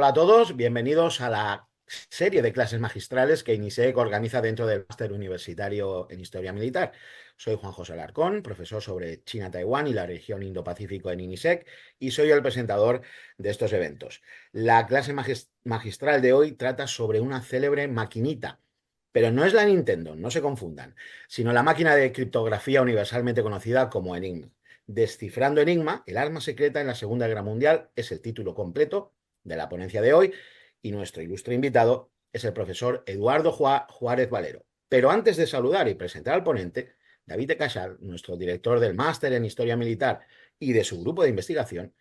Hola a todos, bienvenidos a la serie de clases magistrales que INISEC organiza dentro del Máster Universitario en Historia Militar. Soy Juan José Alarcón, profesor sobre China, Taiwán y la región Indo-Pacífico en INISEC, y soy el presentador de estos eventos. La clase magistral de hoy trata sobre una célebre maquinita, pero no es la Nintendo, no se confundan, sino la máquina de criptografía universalmente conocida como Enigma. Descifrando Enigma, el arma secreta en la Segunda Guerra Mundial, es el título completo de la ponencia de hoy, y nuestro ilustre invitado es el profesor Eduardo Juárez Valero. Pero antes de saludar y presentar al ponente, David de Casal, nuestro director del máster en Historia Militar y de su grupo de investigación,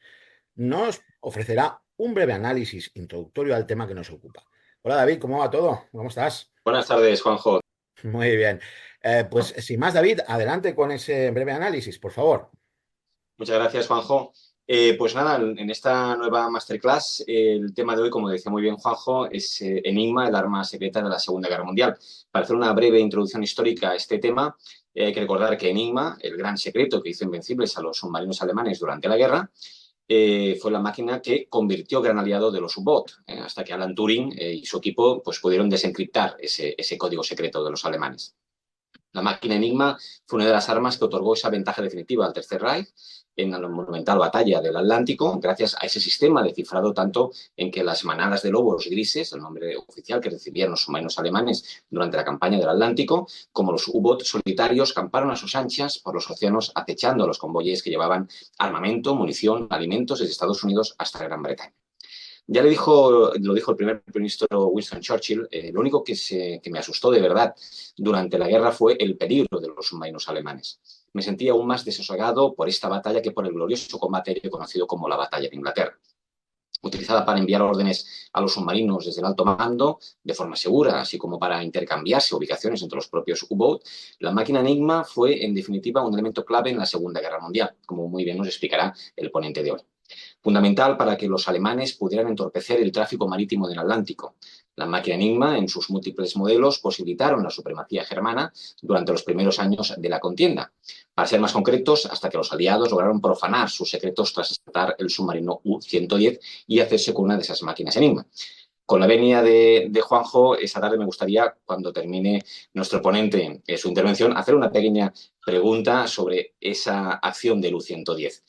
nos ofrecerá un breve análisis introductorio al tema que nos ocupa. Hola David, ¿cómo va todo? ¿Cómo estás? Buenas tardes, Juanjo. Muy bien. Pues sin más, David, adelante con ese breve análisis, por favor. Muchas gracias, Juanjo. Pues nada, en esta nueva masterclass, el tema de hoy, como decía muy bien Juanjo, es Enigma, el arma secreta de la Segunda Guerra Mundial. Para hacer una breve introducción histórica a este tema, hay que recordar que Enigma, el gran secreto que hizo invencibles a los submarinos alemanes durante la guerra, fue la máquina que convirtió gran aliado de los U-Boot, hasta que Alan Turing y su equipo pues, pudieron desencriptar ese código secreto de los alemanes. La máquina Enigma fue una de las armas que otorgó esa ventaja definitiva al Tercer Reich en la monumental batalla del Atlántico, gracias a ese sistema de cifrado tanto en que las manadas de lobos grises, el nombre oficial que recibían los submarinos alemanes durante la campaña del Atlántico, como los U-Boot solitarios camparon a sus anchas por los océanos acechando a los convoyes que llevaban armamento, munición, alimentos desde Estados Unidos hasta Gran Bretaña. Ya lo dijo el primer ministro Winston Churchill, lo único que me asustó de verdad durante la guerra fue el peligro de los submarinos alemanes. Me sentía aún más desasosegado por esta batalla que por el glorioso combate aéreo conocido como la Batalla de Inglaterra. Utilizada para enviar órdenes a los submarinos desde el alto mando de forma segura, así como para intercambiarse ubicaciones entre los propios U-Boat, la máquina Enigma fue, en definitiva, un elemento clave en la Segunda Guerra Mundial, como muy bien nos explicará el ponente de hoy. Fundamental para que los alemanes pudieran entorpecer el tráfico marítimo del Atlántico. La máquina Enigma, en sus múltiples modelos, posibilitaron la supremacía germana durante los primeros años de la contienda. Para ser más concretos, hasta que los aliados lograron profanar sus secretos tras asaltar el submarino U-110 y hacerse con una de esas máquinas Enigma. Con la venia de Juanjo, esta tarde me gustaría, cuando termine nuestro ponente su intervención, hacer una pequeña pregunta sobre esa acción del U-110.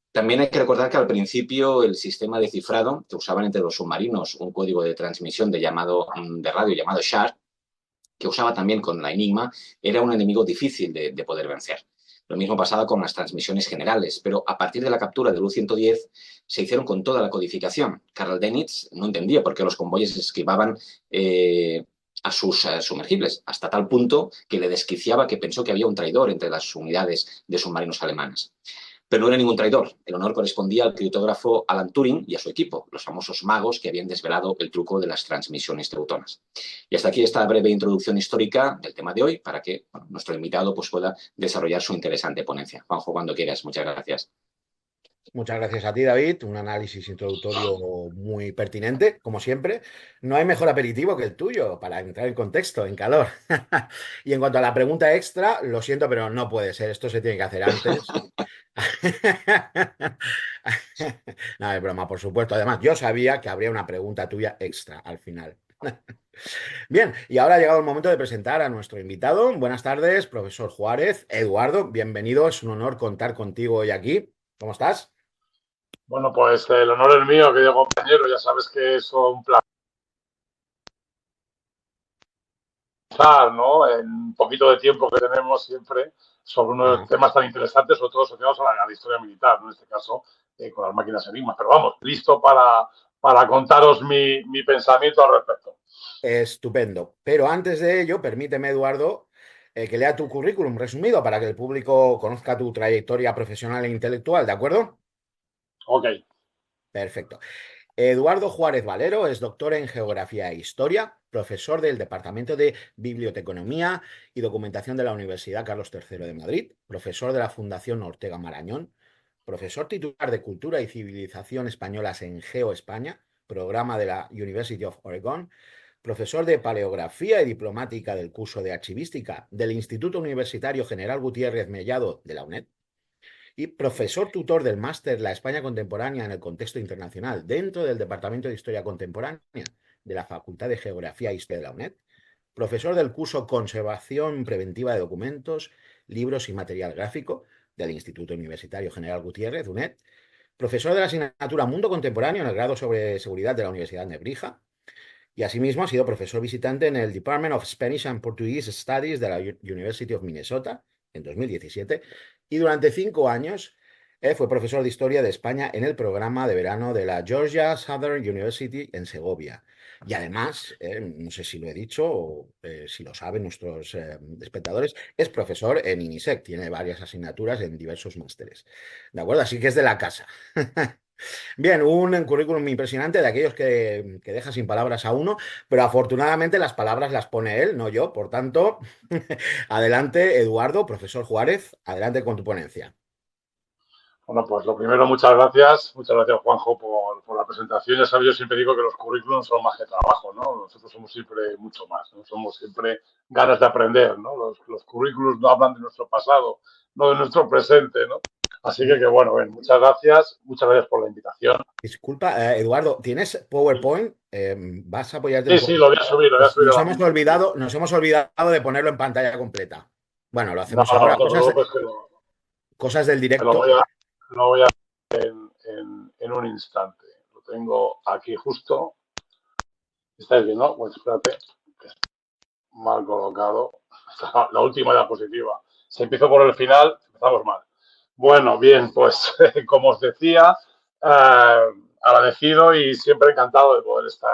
También hay que recordar que al principio el sistema de cifrado que usaban entre los submarinos, un código de transmisión de radio llamado SHARP, que usaba también con la Enigma, era un enemigo difícil de poder vencer. Lo mismo pasaba con las transmisiones generales, pero a partir de la captura del U-110 se hicieron con toda la codificación. Karl Dönitz no entendía por qué los convoyes esquivaban a sus sumergibles, hasta tal punto que le desquiciaba que pensó que había un traidor entre las unidades de submarinos alemanas. Pero no era ningún traidor. El honor correspondía al criptógrafo Alan Turing y a su equipo, los famosos magos que habían desvelado el truco de las transmisiones teutonas. Y hasta aquí esta breve introducción histórica del tema de hoy para que nuestro invitado pues, pueda desarrollar su interesante ponencia. Juanjo, cuando quieras. Muchas gracias. Muchas gracias a ti, David. Un análisis introductorio muy pertinente, como siempre. No hay mejor aperitivo que el tuyo para entrar en contexto, en calor. Y en cuanto a la pregunta extra, lo siento, pero no puede ser. Esto se tiene que hacer antes. No, es broma, por supuesto. Además, yo sabía que habría una pregunta tuya extra al final. Bien, y ahora ha llegado el momento de presentar a nuestro invitado. Buenas tardes, profesor Juárez. Eduardo, bienvenido. Es un honor contar contigo hoy aquí. ¿Cómo estás? Bueno, pues el honor es mío, querido compañero. Ya sabes que es un placer, ¿no? En un poquito de tiempo que tenemos siempre sobre unos Ajá. temas tan interesantes, sobre todo asociados a la historia militar, ¿no? En este caso, con las máquinas Enigma. Pero vamos, listo para contaros mi pensamiento al respecto. Estupendo. Pero antes de ello, permíteme, Eduardo, que lea tu currículum resumido para que el público conozca tu trayectoria profesional e intelectual, ¿de acuerdo? Ok. Perfecto. Eduardo Juárez Valero es doctor en Geografía e Historia, profesor del Departamento de Biblioteconomía y Documentación de la Universidad Carlos III de Madrid, profesor de la Fundación Ortega Marañón, profesor titular de Cultura y Civilización Españolas en Geo España, programa de la University of Oregon, profesor de Paleografía y Diplomática del curso de Archivística del Instituto Universitario General Gutiérrez Mellado de la UNED, y profesor tutor del máster La España Contemporánea en el Contexto Internacional dentro del Departamento de Historia Contemporánea de la Facultad de Geografía e Historia de la UNED, profesor del curso Conservación Preventiva de Documentos, Libros y Material Gráfico del Instituto Universitario General Gutiérrez, UNED, profesor de la asignatura Mundo Contemporáneo en el grado sobre seguridad de la Universidad de Nebrija, y asimismo ha sido profesor visitante en el Department of Spanish and Portuguese Studies de la University of Minnesota en 2017 y durante 5 años fue profesor de Historia de España en el programa de verano de la Georgia Southern University en Segovia. Y además, no sé si lo he dicho o si lo saben nuestros espectadores, es profesor en INISEC, tiene varias asignaturas en diversos másteres. ¿De acuerdo? Así que es de la casa. Bien, un currículum impresionante de aquellos que deja sin palabras a uno, pero afortunadamente las palabras las pone él, no yo. Por tanto, adelante, Eduardo, profesor Juárez, adelante con tu ponencia. Bueno, pues lo primero, muchas gracias. Muchas gracias, Juanjo, por la presentación. Ya sabes, yo siempre digo que los currículums son más que trabajo, ¿no? Nosotros somos siempre mucho más, ¿no? Somos siempre ganas de aprender, ¿no? Los currículums no hablan de nuestro pasado, no de nuestro presente, ¿no? Así que bueno, bien, muchas gracias por la invitación. Disculpa, Eduardo, ¿tienes PowerPoint? ¿Vas a apoyarte un Sí, poco? sí, lo voy a subir Nos hemos olvidado de ponerlo en pantalla completa. Bueno, lo No, hacemos ahora. no te preocupes Cosas del que lo directo. voy a hacer en un instante. Lo tengo aquí justo. ¿Estáis viendo? Pues espérate, que está mal colocado. La última diapositiva. Si empiezo por el final, empezamos mal. Bueno, bien, pues como os decía, agradecido y siempre encantado de poder estar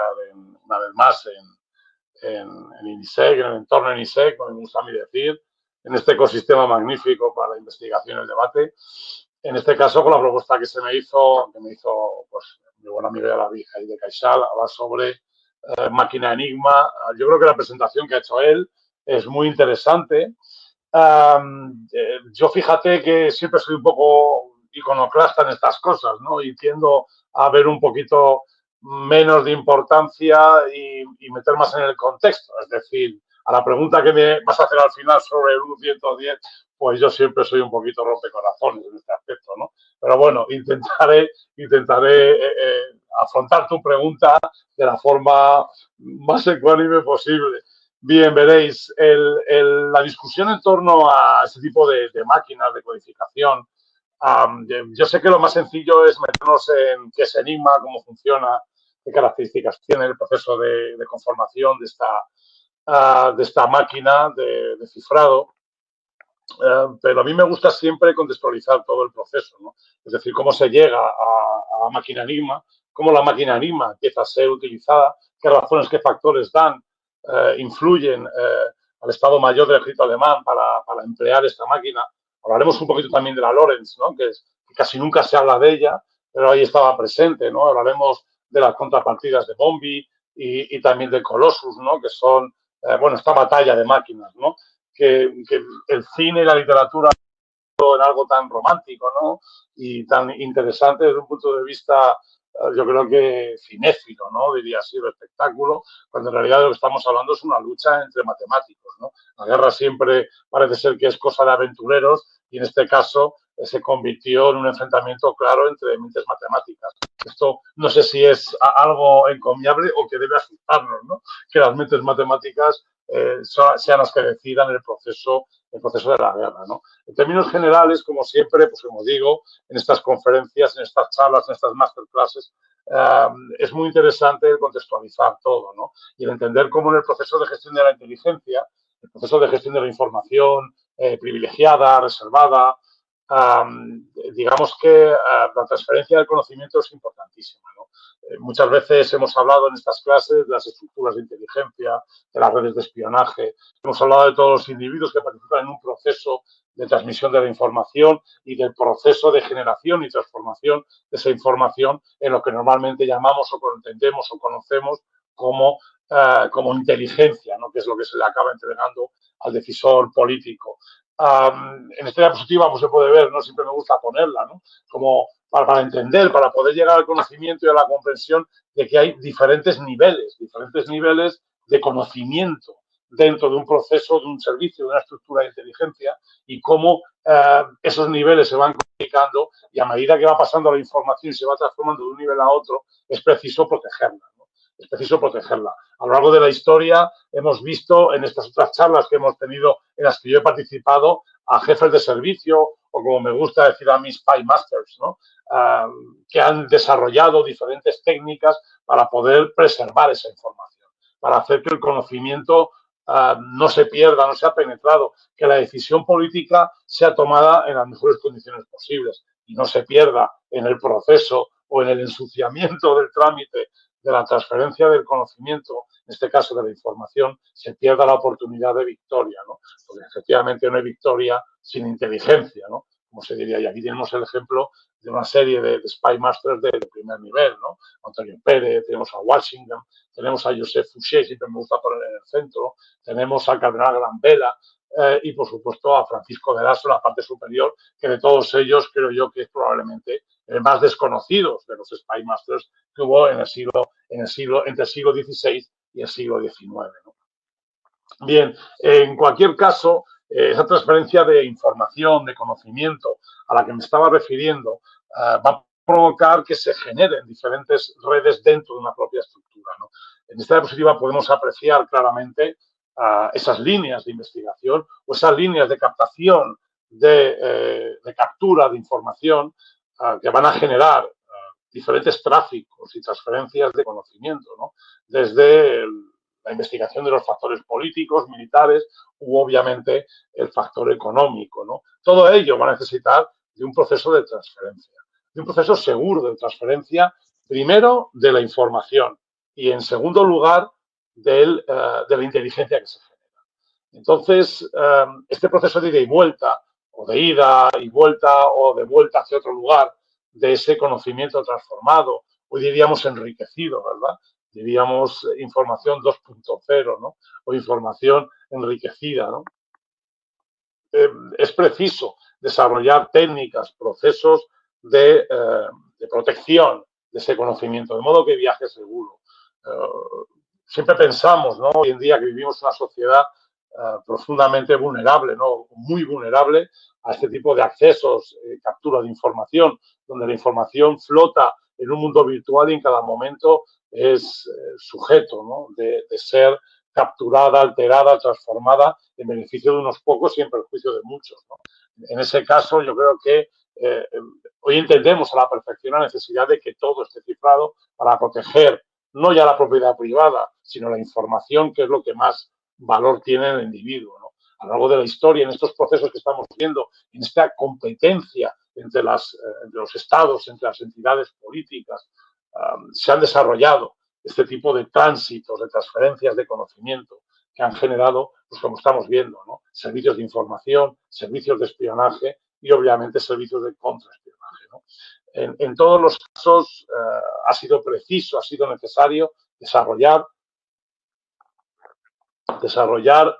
una vez más en INISEC, en el entorno de INISEC, como me gusta a mí decir, en este ecosistema magnífico para la investigación y el debate. En este caso, con la propuesta que me hizo pues, mi buen amigo Yalavi de Caixal, hablar sobre máquina Enigma. Yo creo que la presentación que ha hecho él es muy interesante. Yo fíjate que siempre soy un poco iconoclasta en estas cosas, ¿no? Y tiendo a ver un poquito menos de importancia y meter más en el contexto. Es decir, a la pregunta que me vas a hacer al final sobre el 110, pues yo siempre soy un poquito rompecorazones en este aspecto, ¿no? Pero bueno, intentaré afrontar tu pregunta de la forma más ecuánime posible. Bien, veréis, la discusión en torno a este tipo de máquinas de codificación, yo sé que lo más sencillo es meternos en qué es Enigma, cómo funciona, qué características tiene el proceso de conformación de esta máquina de cifrado. Pero a mí me gusta siempre contextualizar todo el proceso, ¿no? Es decir, cómo se llega a la máquina Enigma, cómo la máquina Enigma empieza a ser utilizada, qué razones, qué factores influyen al Estado Mayor del Ejército Alemán para emplear esta máquina. Hablaremos un poquito también de la Lorenz, ¿no? Que casi nunca se habla de ella, pero ahí estaba presente, ¿no? Hablaremos de las contrapartidas de Bombi y también de Colossus, ¿no? Que son, esta batalla de máquinas, ¿no? Que el cine y la literatura en algo tan romántico, ¿no? Y tan interesante desde un punto de vista, yo creo que cinéfilo, ¿no? Diría así, el espectáculo, cuando en realidad de lo que estamos hablando es una lucha entre matemáticos, ¿no? La guerra siempre parece ser que es cosa de aventureros y en este caso se convirtió en un enfrentamiento claro entre mentes matemáticas. Esto no sé si es algo encomiable o que debe asustarnos, ¿no? Que las mentes matemáticas sean las que decidan el proceso de la guerra, ¿no? En términos generales, como siempre, pues como digo, en estas conferencias, en estas charlas, en estas masterclasses, es muy interesante contextualizar todo, ¿no? Y el entender cómo en el proceso de gestión de la inteligencia, el proceso de gestión de la información privilegiada, reservada, digamos que la transferencia del conocimiento es importantísima, ¿no? Muchas veces hemos hablado en estas clases de las estructuras de inteligencia, de las redes de espionaje, hemos hablado de todos los individuos que participan en un proceso de transmisión de la información y del proceso de generación y transformación de esa información en lo que normalmente llamamos o entendemos o conocemos como inteligencia, ¿no? Que es lo que se le acaba entregando al decisor político. En esta diapositiva pues, se puede ver, no siempre me gusta ponerla, ¿no? Como para entender, para poder llegar al conocimiento y a la comprensión de que hay diferentes niveles de conocimiento dentro de un proceso, de un servicio, de una estructura de inteligencia y cómo esos niveles se van comunicando y a medida que va pasando la información y se va transformando de un nivel a otro, es preciso protegerla, ¿no? Es preciso protegerla. A lo largo de la historia hemos visto en estas otras charlas que hemos tenido en las que yo he participado a jefes de servicio o como me gusta decir a mis spy masters, ¿no? Que han desarrollado diferentes técnicas para poder preservar esa información, para hacer que el conocimiento no se pierda, no sea penetrado, que la decisión política sea tomada en las mejores condiciones posibles y no se pierda en el proceso o en el ensuciamiento del trámite de la transferencia del conocimiento, en este caso de la información, se pierda la oportunidad de victoria, ¿no? Porque efectivamente no hay victoria sin inteligencia, ¿no? Como se diría, y aquí tenemos el ejemplo de una serie de spy masters de primer nivel, ¿no? Antonio Pérez, tenemos a Washington, tenemos a Joseph Fouché, siempre me gusta poner en el centro, tenemos al cardenal Grambela y, por supuesto, a Francisco de Lasso en la parte superior, que de todos ellos creo yo que es probablemente el más desconocido de los spy masters que hubo entre el siglo XVI y el siglo XIX, ¿no? Bien, en cualquier caso, esa transferencia de información, de conocimiento a la que me estaba refiriendo, va a provocar que se generen diferentes redes dentro de una propia estructura, ¿no? En esta diapositiva podemos apreciar claramente esas líneas de investigación o esas líneas de captación, de captura de información que van a generar diferentes tráficos y transferencias de conocimiento, ¿no? Desde la investigación de los factores políticos, militares u obviamente el factor económico, ¿no? Todo ello va a necesitar de un proceso de transferencia, de un proceso seguro de transferencia, primero de la información y en segundo lugar de la inteligencia que se genera. Entonces, este proceso de ida y vuelta, o de ida y vuelta, o de vuelta hacia otro lugar, de ese conocimiento transformado, hoy diríamos enriquecido, ¿verdad? Diríamos información 2.0, ¿no? O información enriquecida, ¿no? Es preciso desarrollar técnicas, procesos de protección de ese conocimiento, de modo que viaje seguro. Siempre pensamos, ¿no? Hoy en día que vivimos en una sociedad profundamente vulnerable, ¿no? Muy vulnerable a este tipo de accesos, captura de información, donde la información flota en un mundo virtual y en cada momento es sujeto, ¿no? de ser capturada, alterada, transformada en beneficio de unos pocos y en perjuicio de muchos, ¿no? En ese caso, yo creo que hoy entendemos a la perfección la necesidad de que todo esté cifrado para proteger no ya la propiedad privada, sino la información, que es lo que más valor tiene el individuo, ¿no? A lo largo de la historia, en estos procesos que estamos viendo, en esta competencia entre los estados, entre las entidades políticas, se han desarrollado este tipo de tránsitos, de transferencias de conocimiento que han generado, pues como estamos viendo, ¿no? Servicios de información, servicios de espionaje y obviamente servicios de contraespionaje, ¿no? En todos los casos ha sido preciso, ha sido necesario desarrollar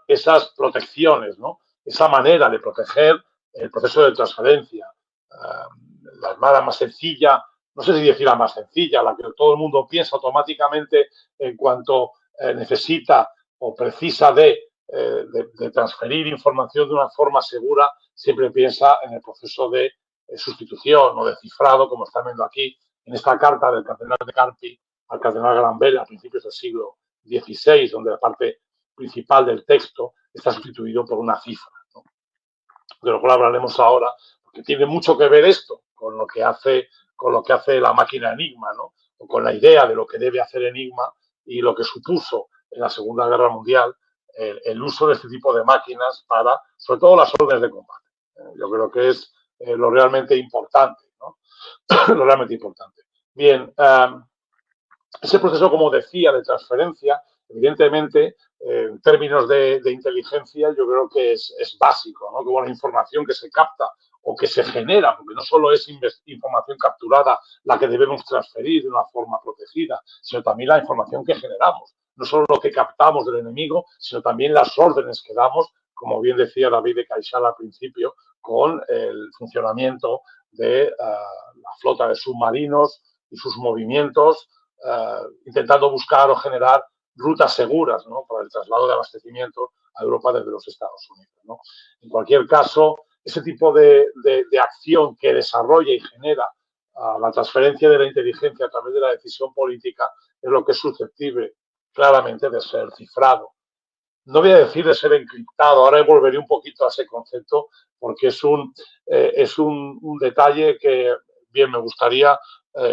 esas protecciones, ¿no? Esa manera de proteger el proceso de transferencia. La manera más sencilla, no sé si decir la más sencilla, la que todo el mundo piensa automáticamente en cuanto necesita o precisa de transferir información de una forma segura, siempre piensa en el proceso de sustitución o de cifrado, como están viendo aquí en esta carta del cardenal de Carpi al cardenal Grambel a principios del siglo XVI, donde la parte principal del texto está sustituido por una cifra, ¿no? De lo cual hablaremos ahora, porque tiene mucho que ver esto con lo que hace la máquina Enigma, ¿no? O con la idea de lo que debe hacer Enigma y lo que supuso en la Segunda Guerra Mundial el uso de este tipo de máquinas para, sobre todo, las órdenes de combate. Yo creo que es lo realmente importante, ¿no? Lo realmente importante. Bien, ese proceso, como decía, de transferencia, evidentemente, en términos de inteligencia, yo creo que es básico, ¿no? Como la información que se capta o que se genera, porque no solo es información capturada la que debemos transferir de una forma protegida, sino también la información que generamos. No solo lo que captamos del enemigo, sino también las órdenes que damos, como bien decía David de Caixal al principio, con el funcionamiento de la flota de submarinos y sus movimientos, intentando buscar o generar rutas seguras, ¿no?, para el traslado de abastecimiento a Europa desde los Estados Unidos, ¿no? En cualquier caso, ese tipo de acción que desarrolla y genera la transferencia de la inteligencia a través de la decisión política es lo que es susceptible claramente de ser cifrado. No voy a decir de ser encriptado, ahora volveré un poquito a ese concepto porque es un detalle que bien me gustaría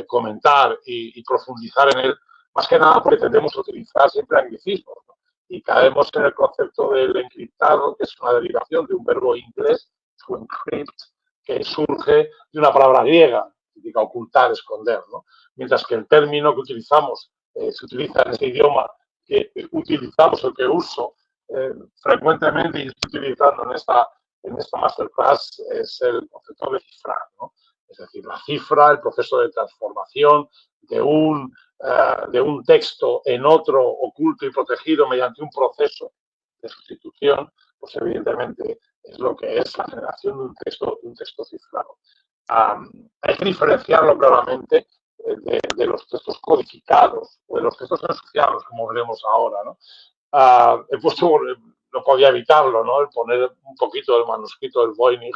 comentar y profundizar en él, más que nada porque tendemos a utilizar siempre anglicismos, ¿no? Y caemos en el concepto del encriptado, que es una derivación de un verbo inglés, to encrypt, que surge de una palabra griega, que significa ocultar, esconder, ¿no? Mientras que el término que utilizamos, se utiliza en este idioma, que utilizamos, el que uso frecuentemente y estoy utilizando en esta masterclass, es el concepto de cifrar, ¿no? Es decir, la cifra, el proceso de transformación de un texto en otro oculto y protegido mediante un proceso de sustitución, pues evidentemente es lo que es la generación de un texto cifrado. Hay que diferenciarlo claramente de los textos codificados o de los textos asociados, como veremos ahora, ¿no? He puesto, no podía evitarlo, ¿no?, el poner un poquito del manuscrito del Voynich,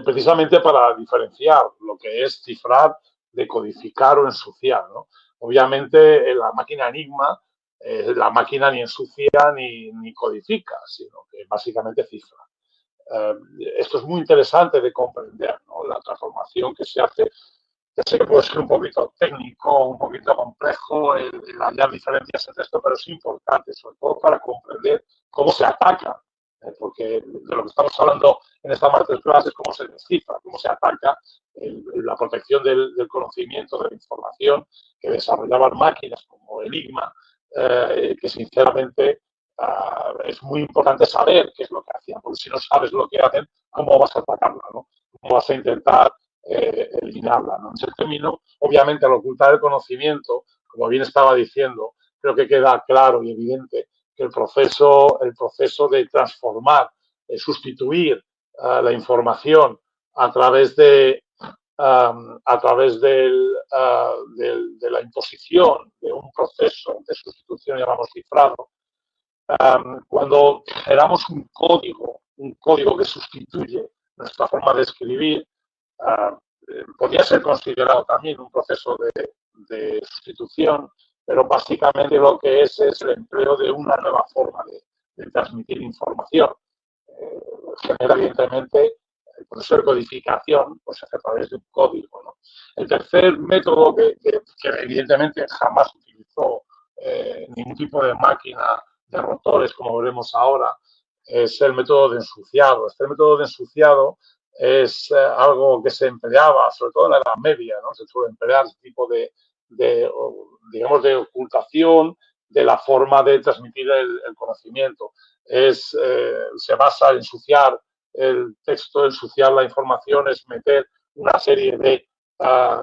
precisamente para diferenciar lo que es cifrar de codificar o ensuciar, ¿no? Obviamente, la máquina Enigma, la máquina ni ensucia ni codifica, sino que básicamente cifra. Esto es muy interesante de comprender, ¿no?, la transformación que se hace. Ya sé que puede ser un poquito técnico, un poquito complejo el hallar diferencias entre esto, pero es importante, sobre todo para comprender cómo se ataca, porque de lo que estamos hablando en esta masterclass es cómo se descifra, cómo se ataca la protección del conocimiento, de la información que desarrollaban máquinas como Enigma, que sinceramente es muy importante saber qué es lo que hacían, porque si no sabes lo que hacen, ¿cómo vas a atacarla, ¿no? ¿Cómo vas a intentar eliminarla, ¿no? En ese término, obviamente, al ocultar el conocimiento, como bien estaba diciendo, creo que queda claro y evidente que el proceso de transformar, sustituir la información a través de la imposición de un proceso de sustitución, llamamos cifrado, cuando generamos un código que sustituye nuestra forma de escribir, podría ser considerado también un proceso de sustitución, pero básicamente lo que es el empleo de una nueva forma de transmitir información. Genera, evidentemente, el proceso de codificación, pues se hace a través de un código, ¿no? El tercer método que evidentemente jamás utilizó ningún tipo de máquina de rotores, como veremos ahora, es el método de ensuciado. Este método de ensuciado es algo que se empleaba, sobre todo en la Edad Media, ¿no? Se suele emplear este tipo digamos, de ocultación de la forma de transmitir el conocimiento. Se basa en ensuciar el texto, ensuciar la información, es meter una serie de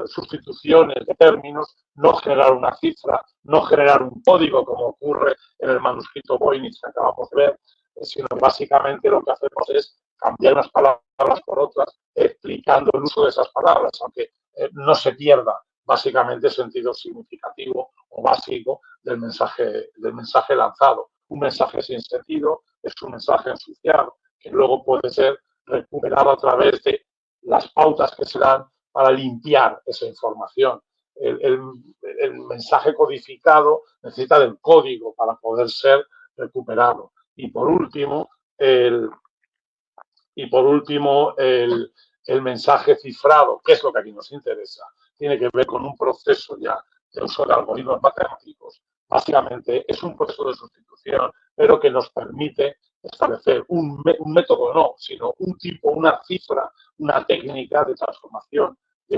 sustituciones de términos, no generar una cifra, no generar un código como ocurre en el manuscrito Voynich que acabamos de ver, sino que básicamente lo que hacemos es cambiar unas palabras por otras, explicando el uso de esas palabras, aunque no se pierda básicamente el sentido significativo o básico del mensaje lanzado. Un mensaje sin sentido es un mensaje ensuciado, que luego puede ser recuperado a través de las pautas que se dan para limpiar esa información. El mensaje codificado necesita del código para poder ser recuperado. Y por último, el mensaje cifrado, que es lo que aquí nos interesa, tiene que ver con un proceso ya de uso de algoritmos matemáticos. Básicamente es un proceso de sustitución, pero que nos permite establecer un método, no, sino un tipo, una cifra, una técnica de transformación de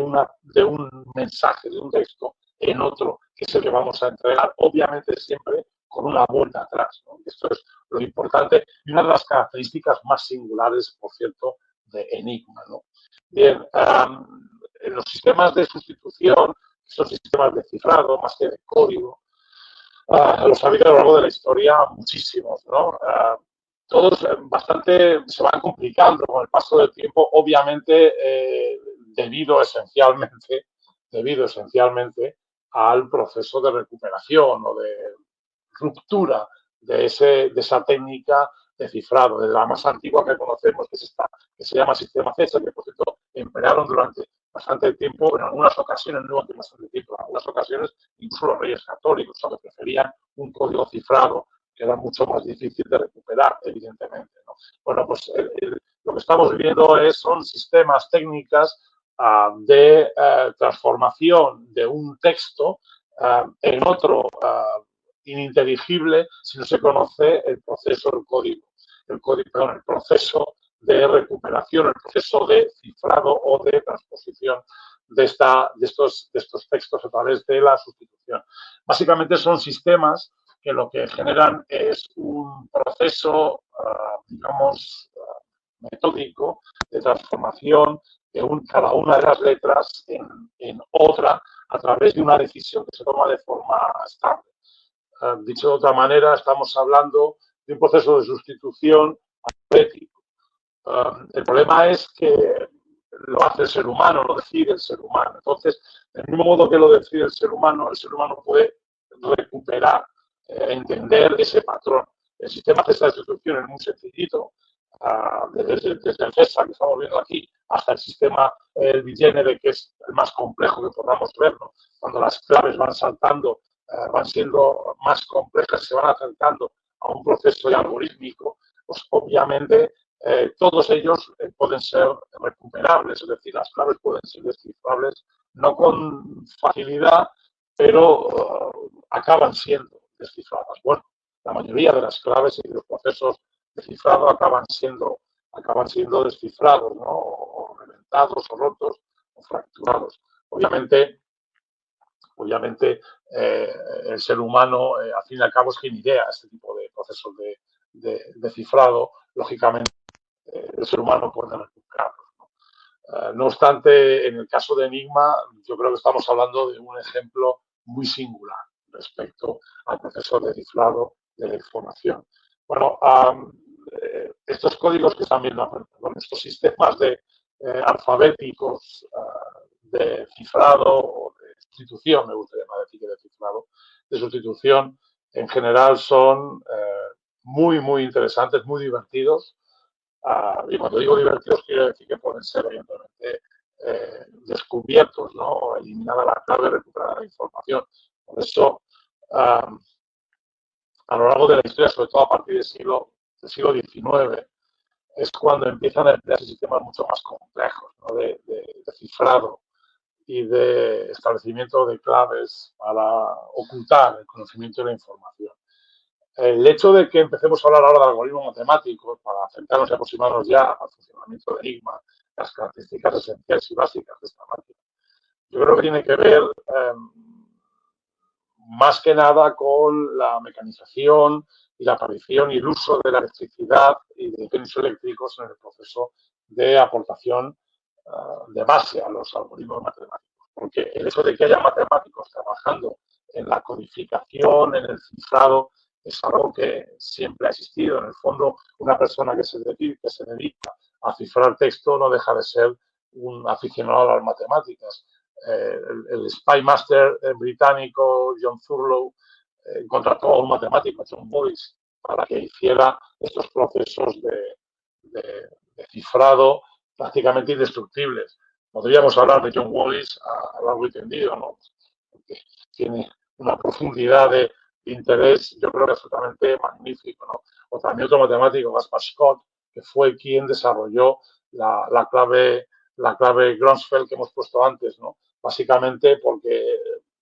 un mensaje, de un texto en otro, que es el que vamos a entregar, obviamente siempre con una vuelta atrás, ¿no? Esto es lo importante y una de las características más singulares, por cierto, de Enigma, ¿no? Bien, en los sistemas de sustitución, estos sistemas de cifrado, más que de código, los ha habido a lo largo de la historia muchísimos, ¿no? Todos bastante se van complicando con el paso del tiempo, obviamente debido esencialmente al proceso de recuperación o de ruptura de esa técnica de cifrado, de la más antigua que conocemos, que se llama sistema CESA, que por cierto emplearon durante bastante tiempo, en algunas ocasiones, no durante bastante tiempo, en algunas ocasiones incluso los reyes católicos, o sea, que preferían un código cifrado que era mucho más difícil de recuperar, evidentemente, ¿no? Bueno, pues lo que estamos viendo son sistemas, técnicas de transformación de un texto en otro ininteligible si no se conoce el proceso, el proceso de recuperación, el proceso de cifrado o de transposición de estos textos a través de la sustitución. Básicamente son sistemas que lo que generan es un proceso, digamos, metódico de transformación de cada una de las letras en otra a través de una decisión que se toma de forma estable. Dicho de otra manera, estamos hablando de un proceso de sustitución alfabético. El problema es que lo hace el ser humano, lo decide el ser humano. Entonces, del mismo modo que lo decide el ser humano puede recuperar, entender ese patrón. El sistema de esta sustitución es muy sencillito, desde el CESA que estamos viendo aquí hasta el sistema el Vigenere, que es el más complejo que podamos ver, ¿no? Cuando las claves van saltando, van siendo más complejas, se van acercando a un proceso ya algorítmico, pues obviamente todos ellos pueden ser recuperables, es decir, las claves pueden ser descifrables, no con facilidad, pero acaban siendo descifradas. Bueno, la mayoría de las claves y los procesos de cifrado acaban siendo descifrados, ¿no? O reventados, o rotos, o fracturados. Obviamente el ser humano, al fin y al cabo, es quien idea este tipo de procesos de cifrado. Lógicamente, el ser humano puede recuperarlos, ¿no? No obstante, en el caso de Enigma, yo creo que estamos hablando de un ejemplo muy singular respecto al proceso de cifrado de la información. Bueno, estos códigos que están viendo, perdón, estos sistemas alfabéticos de cifrado o de sustitución, me gustaría más decir que de cifrado, de sustitución, en general son muy, muy interesantes, muy divertidos. Y cuando digo divertidos, quiero decir que pueden ser, evidentemente, descubiertos, ¿no? Eliminada la clave, recuperada la información. Por eso, a lo largo de la historia, sobre todo a partir del siglo XIX, es cuando empiezan a emplearse sistemas mucho más complejos, ¿no? de cifrado y de establecimiento de claves para ocultar el conocimiento de la información. El hecho de que empecemos a hablar ahora de algoritmos matemáticos para acercarnos y aproximarnos ya al funcionamiento de Enigma, las características esenciales y básicas de esta máquina, yo creo que tiene que ver más que nada con la mecanización y la aparición y el uso de la electricidad y de ingenios eléctricos en el proceso de aportación de base a los algoritmos matemáticos. Porque el hecho de que haya matemáticos trabajando en la codificación, en el cifrado, es algo que siempre ha existido. En el fondo, una persona que se dedica a cifrar texto no deja de ser un aficionado a las matemáticas. El Spy Master británico John Thurlow contrató a un matemático, John Wallis, para que hiciera estos procesos de cifrado prácticamente indestructibles. Podríamos hablar de John Wallis a largo y tendido, ¿no? Porque tiene una profundidad de interés, yo creo que absolutamente magnífico, ¿no? O también otro matemático, Gaspar Scott, que fue quien desarrolló la clave Gronsfeld que hemos puesto antes, ¿no? Básicamente porque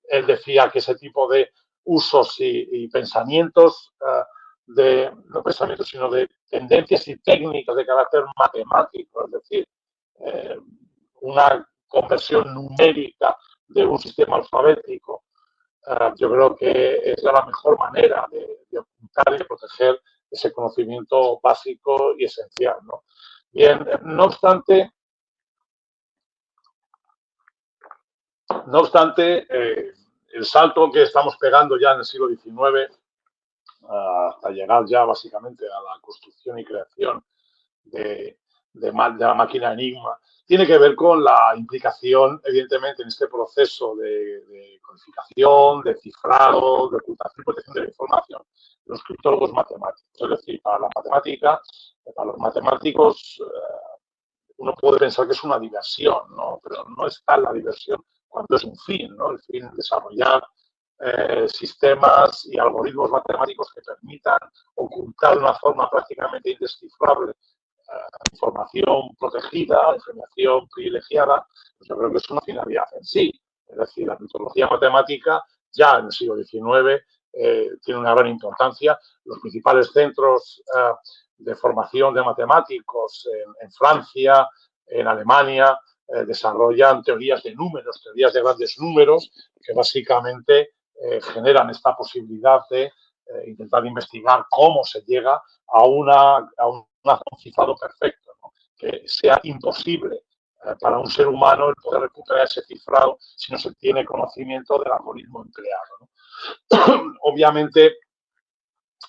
él decía que ese tipo de usos y pensamientos, no pensamientos, sino de tendencias y técnicas de carácter matemático, es decir, una conversión numérica de un sistema alfabético, yo creo que es la mejor manera de ocultar y de proteger ese conocimiento básico y esencial, ¿no? Bien, no obstante, el salto que estamos pegando ya en el siglo XIX, hasta llegar ya básicamente a la construcción y creación de de la máquina Enigma, tiene que ver con la implicación, evidentemente, en este proceso de codificación, de cifrado, de ocultación y protección de la información, los criptólogos matemáticos. Es decir, para la matemática, para los matemáticos, uno puede pensar que es una diversión, ¿no? Pero no está la diversión cuando es un fin, ¿no? El fin es desarrollar sistemas y algoritmos matemáticos que permitan ocultar de una forma prácticamente indescifrable información protegida, información privilegiada. Pues yo creo que es una finalidad en sí. Es decir, la metodología matemática ya en el siglo XIX tiene una gran importancia. Los principales centros de formación de matemáticos en Francia, en Alemania, desarrollan teorías de números, teorías de grandes números, que básicamente generan esta posibilidad de intentar investigar cómo se llega a un cifrado perfecto, ¿no? Que sea imposible para un ser humano el poder recuperar ese cifrado si no se tiene conocimiento del algoritmo empleado, ¿no? Obviamente,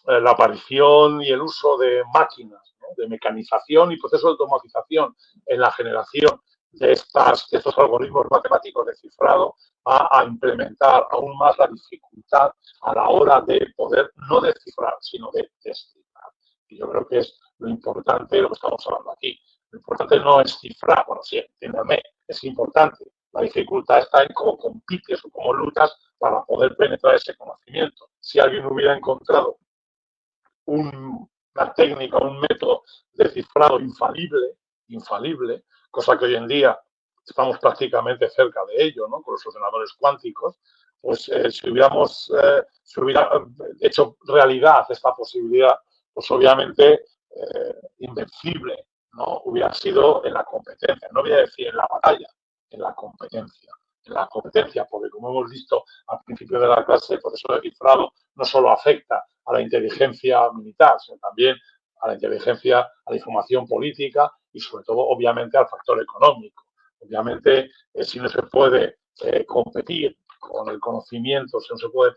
la aparición y el uso de máquinas, ¿no? De mecanización y procesos de automatización en la generación de estos algoritmos matemáticos de cifrado va a implementar aún más la dificultad a la hora de poder no descifrar, sino de descifrar. Y yo creo que es lo importante de lo que estamos hablando aquí. Lo importante no es cifrar, bueno, sí, entiéndame, es importante. La dificultad está en cómo compites o cómo luchas para poder penetrar ese conocimiento. Si alguien hubiera encontrado una técnica, un método de cifrado infalible, cosa que hoy en día estamos prácticamente cerca de ello, ¿no? Con los ordenadores cuánticos, pues si hubiera hecho realidad esta posibilidad, pues obviamente invencible, ¿no? Hubiera sido en la competencia, no voy a decir en la batalla, en la competencia. En la competencia, porque como hemos visto al principio de la clase, el proceso de cifrado no solo afecta a la inteligencia militar, sino también a la inteligencia, a la información política y sobre todo, obviamente, al factor económico. Obviamente, si no se puede competir con el conocimiento, si no se puede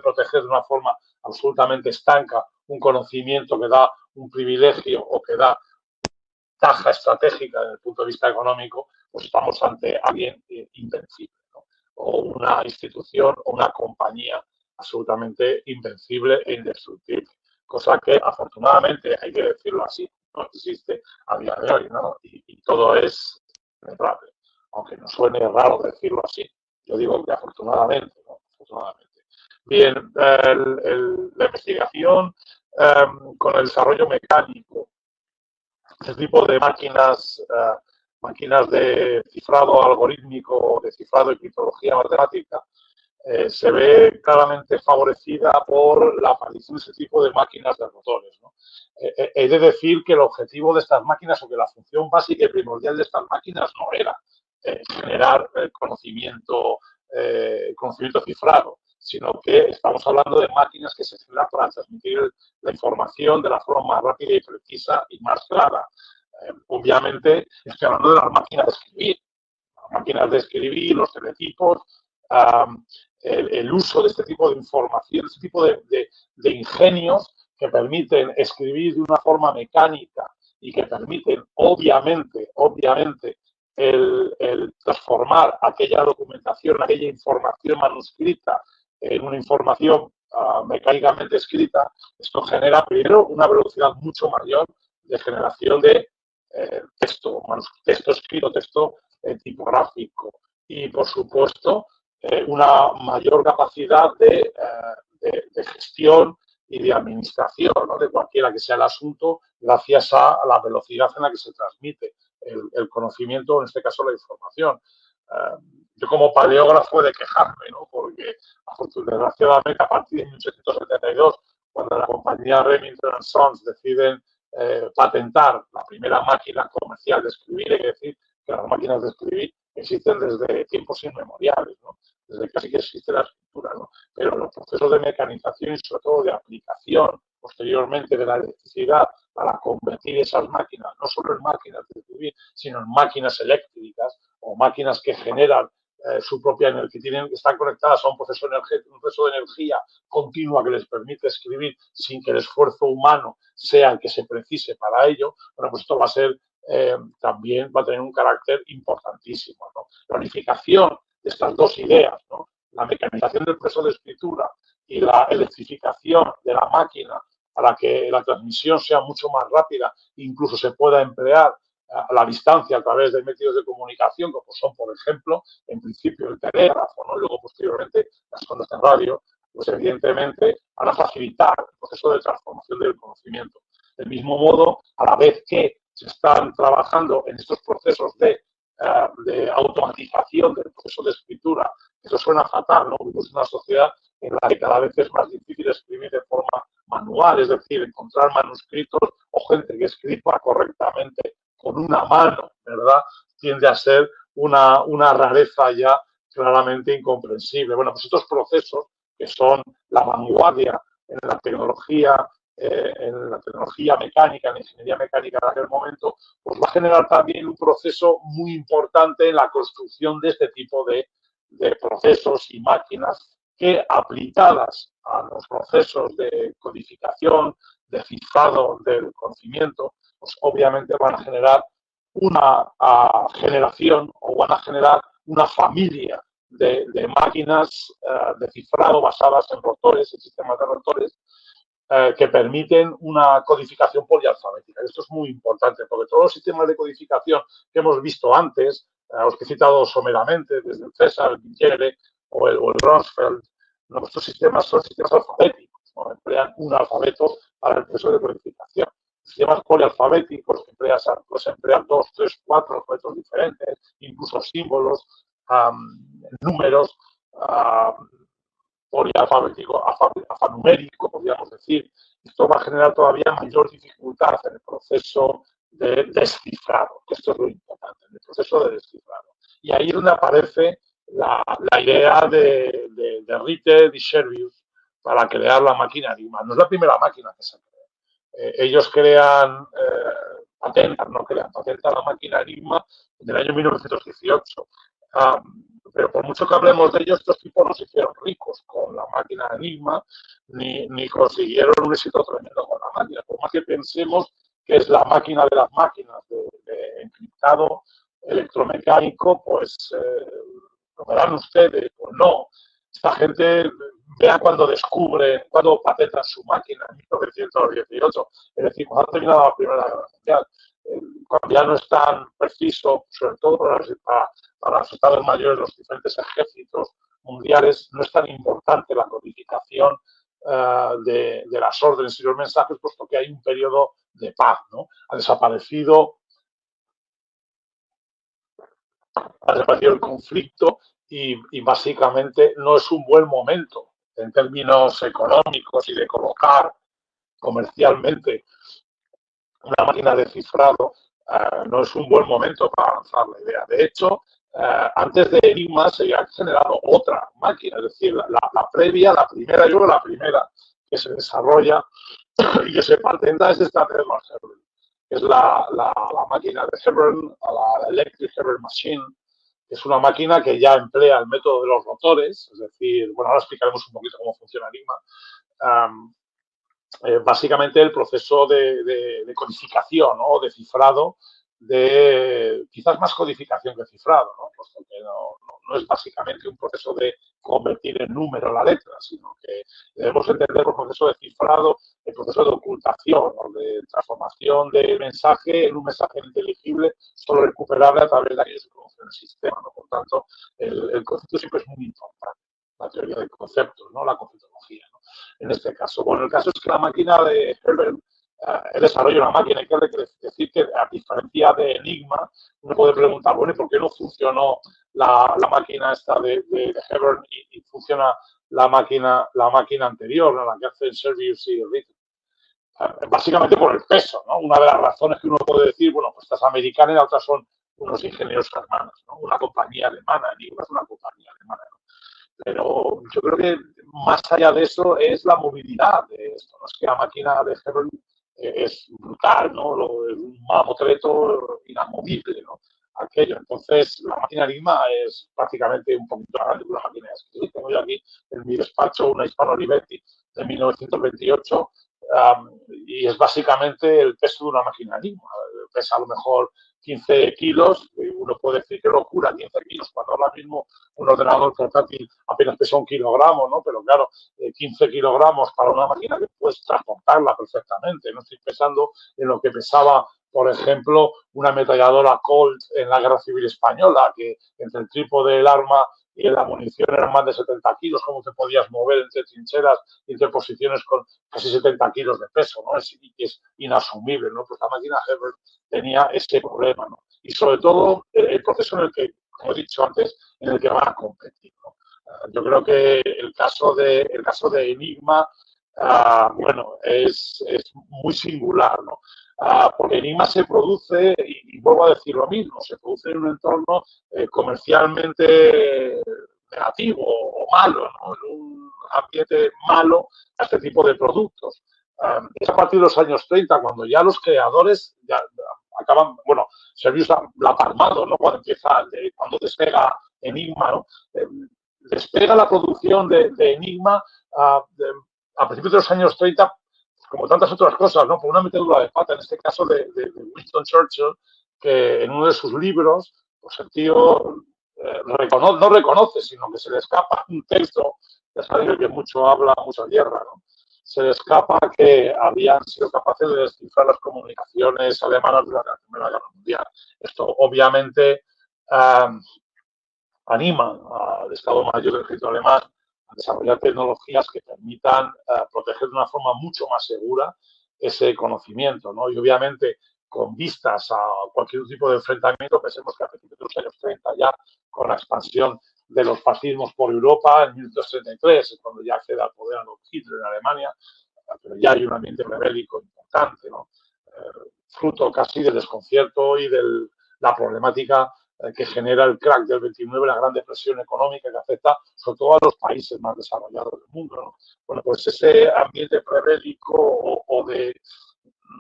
proteger de una forma absolutamente estanca un conocimiento que da un privilegio o que da ventaja estratégica desde el punto de vista económico, pues estamos ante alguien invencible, ¿no? O una institución o una compañía absolutamente invencible e indestructible. Cosa que afortunadamente, hay que decirlo así, no existe a día de hoy, ¿no? Y todo es penetrable. Aunque nos suene raro decirlo así, yo digo que afortunadamente, ¿no? Afortunadamente. Bien, la investigación con el desarrollo mecánico, este tipo de máquinas de cifrado algorítmico, de cifrado y criptología matemática, se ve claramente favorecida por la aparición de ese tipo de máquinas de rotores, ¿no? He de decir que el objetivo de estas máquinas, o que la función básica y primordial de estas máquinas no era generar conocimiento cifrado, sino que estamos hablando de máquinas que se generan para transmitir la información de la forma más rápida y precisa y más clara. Obviamente, estoy hablando de las máquinas de escribir. Las máquinas de escribir, los teletipos, el uso de este tipo de información, este tipo de ingenios que permiten escribir de una forma mecánica y que permiten, obviamente, el transformar aquella documentación, aquella información manuscrita en una información mecánicamente escrita. Esto genera primero una velocidad mucho mayor de generación de texto escrito, texto tipográfico y, por supuesto, una mayor capacidad de gestión y de administración, ¿no? De cualquiera que sea el asunto, gracias a la velocidad en la que se transmite el conocimiento, en este caso la información. Yo como paleógrafo he de quejarme, ¿no? Porque desgraciadamente a partir de 1872, cuando la compañía Remington Sons deciden patentar la primera máquina comercial de escribir, hay que decir que las máquinas de escribir existen desde tiempos inmemoriales, ¿no? Desde casi que existe la escritura, ¿no? Pero los procesos de mecanización y sobre todo de aplicación posteriormente de la electricidad para convertir esas máquinas, no solo en máquinas de escribir, sino en máquinas eléctricas o máquinas que generan su propia energía, que están conectadas a un proceso de energía continua que les permite escribir sin que el esfuerzo humano sea el que se precise para ello. Bueno, pues esto va a ser también va a tener un carácter importantísimo, ¿no? La unificación de estas dos ideas, ¿no? La mecanización del proceso de escritura y la electrificación de la máquina para que la transmisión sea mucho más rápida, incluso se pueda emplear a la distancia a través de medios de comunicación, como son, por ejemplo, en principio el telégrafo, ¿no? Y luego posteriormente las ondas de radio, pues evidentemente van a facilitar el proceso de transformación del conocimiento. Del mismo modo, a la vez que se están trabajando en estos procesos de automatización del proceso de escritura, eso suena fatal, ¿no? Vivimos en una sociedad en la que cada vez es más difícil escribir de forma manual, es decir, encontrar manuscritos o gente que escriba correctamente con una mano, ¿verdad? Tiende a ser una rareza ya claramente incomprensible. Bueno, pues estos procesos que son la vanguardia en la tecnología mecánica, en la ingeniería mecánica de aquel momento, pues va a generar también un proceso muy importante en la construcción de este tipo de procesos y máquinas que, aplicadas a los procesos de codificación, de cifrado del conocimiento, pues obviamente van a generar una generación o van a generar una familia de máquinas de cifrado basadas en rotores, en sistemas de rotores, que permiten una codificación polialfabética. Esto es muy importante, porque todos los sistemas de codificación que hemos visto antes, los que he citado someramente, desde el César, el Vignere o el Bronsfeld, nuestros sistemas son sistemas alfabéticos, ¿no? Emplean un alfabeto para el proceso de codificación. Sistemas polialfabéticos pues emplean 2, 3, 4 alfabetos diferentes, incluso símbolos, números, polialfabético, alfanumérico, podríamos decir. Esto va a generar todavía mayor dificultad en el proceso de descifrado, que esto es lo importante, en el proceso de descifrado. Y ahí es donde aparece la idea de Ritter y Servius para crear la máquina Enigma. No es la primera máquina que se crea. Ellos patentan la máquina Enigma en el año 1918. Pero por mucho que hablemos de ellos, estos tipos no se hicieron ricos con la máquina Enigma, ni consiguieron un éxito tremendo con la máquina. Por más que pensemos que es la máquina de las máquinas de encriptado electromecánico, pues lo verán ustedes, pues no. Esta gente, vea cuando patentan su máquina en 1918, es decir, cuando ha terminado la Primera Guerra Mundial, cuando ya no es tan preciso, sobre todo para los estados mayores de los diferentes ejércitos mundiales, no es tan importante la codificación de las órdenes y los mensajes, puesto que hay un periodo de paz, ¿no? Ha desaparecido el conflicto y básicamente no es un buen momento en términos económicos y de colocar comercialmente una máquina de cifrado. No es un buen momento para lanzar la idea. De hecho, antes de Enigma se había generado otra máquina, es decir, la primera que se desarrolla y que se patenta es esta de Hebron. Es la máquina de Hebron, la Electric Hebron Machine. Es una máquina que ya emplea el método de los rotores, es decir, bueno, ahora explicaremos un poquito cómo funciona Enigma. Básicamente el proceso de codificación, ¿no? De cifrado, quizás más codificación que cifrado, ¿no? Porque no es básicamente un proceso de convertir en número la letra, sino que debemos entender el proceso de cifrado, el proceso de ocultación, ¿no? De transformación del mensaje en un mensaje inteligible, solo recuperable a través de aquellos que conocen el sistema, ¿no? Por tanto, el concepto siempre es muy importante, la teoría de conceptos, ¿no? La conceptología, ¿no? En este caso. Bueno, el caso es que la máquina de Hebron, el desarrollo de una máquina, hay que decir que a diferencia de Enigma, uno puede preguntar, bueno, ¿y por qué no funcionó la máquina esta de Hebron y funciona la máquina anterior, la que hacen Servius y Ritter? Básicamente por el peso, ¿no? Una de las razones que uno puede decir, bueno, pues esta es americana y la otra son unos ingenieros alemanes, ¿no? Una compañía alemana, Enigma es una compañía alemana, ¿no? Pero yo creo que más allá de eso es la movilidad de esto. ¿No? Es que la máquina de Hebron es brutal, ¿no? Es un mamotreto inamovible, ¿no? Aquello. Entonces, la máquina Enigma es prácticamente un poquito grande que una máquina de escribir. Tengo yo aquí en mi despacho una Hispano Olivetti de 1928 y es básicamente el peso de una máquina Enigma. pesa a lo mejor 15 kilos, uno puede decir que locura, 15 kilos, cuando ahora mismo un ordenador portátil apenas pesa 1 kilogramo, ¿no? Pero claro, 15 kilogramos para una máquina que puedes transportarla perfectamente. No estoy pensando en lo que pesaba, por ejemplo, una ametralladora Colt en la Guerra Civil Española, que entre el trípode del arma y la munición eran más de 70 kilos, cómo te podías mover entre trincheras y entre posiciones con casi 70 kilos de peso, ¿no? Es inasumible, ¿no? Pues la máquina Herbert tenía ese problema, ¿no? Y sobre todo el proceso en el que, como he dicho antes, en el que van a competir, ¿no? Yo creo que el caso de Enigma, bueno, es muy singular, ¿no? Porque Enigma se produce, y vuelvo a decir lo mismo, se produce en un entorno comercialmente negativo o malo, ¿no? En un ambiente malo a este tipo de productos. Es a partir de los años 30 cuando ya los creadores ya acaban, bueno, Servius la ha palmado, ¿no? Cuando despega Enigma, ¿no? Despega la producción de Enigma a principios de los años 30, como tantas otras cosas, ¿no? Por una metedura de pata, en este caso de Winston Churchill, que en uno de sus libros, pues el tío no reconoce, sino que se le escapa un texto, ya sabéis que mucho habla, mucha guerra, ¿no? Se le escapa que habían sido capaces de descifrar las comunicaciones alemanas durante la Primera Guerra Mundial. Esto obviamente anima al Estado Mayor del Ejército Alemán a desarrollar tecnologías que permitan proteger de una forma mucho más segura ese conocimiento, ¿no? Y obviamente con vistas a cualquier tipo de enfrentamiento, pensemos que a principios de los años 30 ya con la expansión de los fascismos por Europa, en 1933 es cuando ya accede al poder Adolf Hitler en Alemania, pero ya hay un ambiente rebélico importante, ¿no? Fruto casi del desconcierto y de la problemática que genera el crack del 29, la gran depresión económica que afecta sobre todo a los países más desarrollados del mundo, ¿no? Bueno, pues ese ambiente prebélico o de,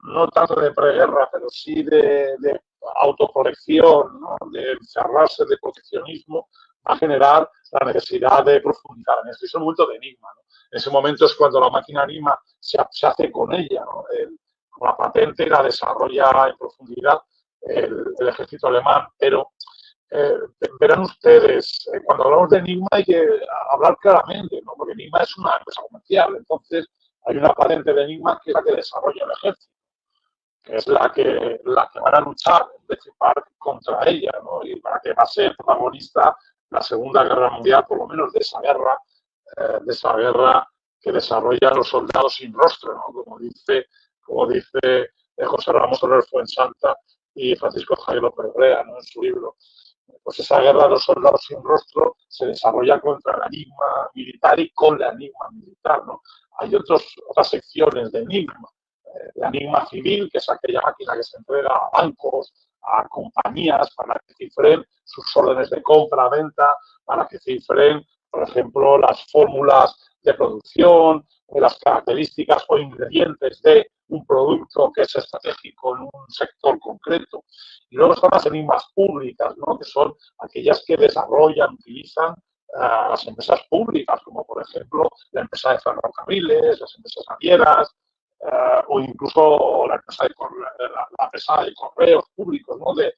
no tanto de preguerra, pero sí de autoprotección, ¿no? De encerrarse, de proteccionismo, va a generar la necesidad de profundizar en esto. Y es un momento de enigma, ¿no? En ese momento es cuando la máquina Enigma se hace con ella, ¿no? Con la patente la desarrolla en profundidad el ejército alemán, pero verán ustedes, cuando hablamos de Enigma hay que hablar claramente, ¿no? Porque Enigma es una empresa comercial, entonces hay una patente de Enigma que es la que desarrolla el ejército, que es la que van a luchar en principal contra ella, ¿no? Y para que va a ser protagonista la Segunda Guerra Mundial, por lo menos de esa guerra que desarrollan los soldados sin rostro, ¿no? Como dice José Ramos Soler Fuensanta y Francisco Javier López Brea, ¿no? En su libro. Pues esa guerra de los soldados sin rostro se desarrolla contra el enigma militar y con la enigma militar, ¿no? Hay otras secciones de enigma. La enigma civil, que es aquella máquina que se entrega a bancos, a compañías para que cifren sus órdenes de compra, venta, para que cifren, por ejemplo, las fórmulas de producción, las características o ingredientes de un producto que es estratégico en un sector concreto. Y luego están las enigmas públicas, ¿no? Que son aquellas que desarrollan, utilizan las empresas públicas, como por ejemplo la empresa de ferrocarriles, las empresas navieras, o incluso la empresa de correos públicos, ¿no? De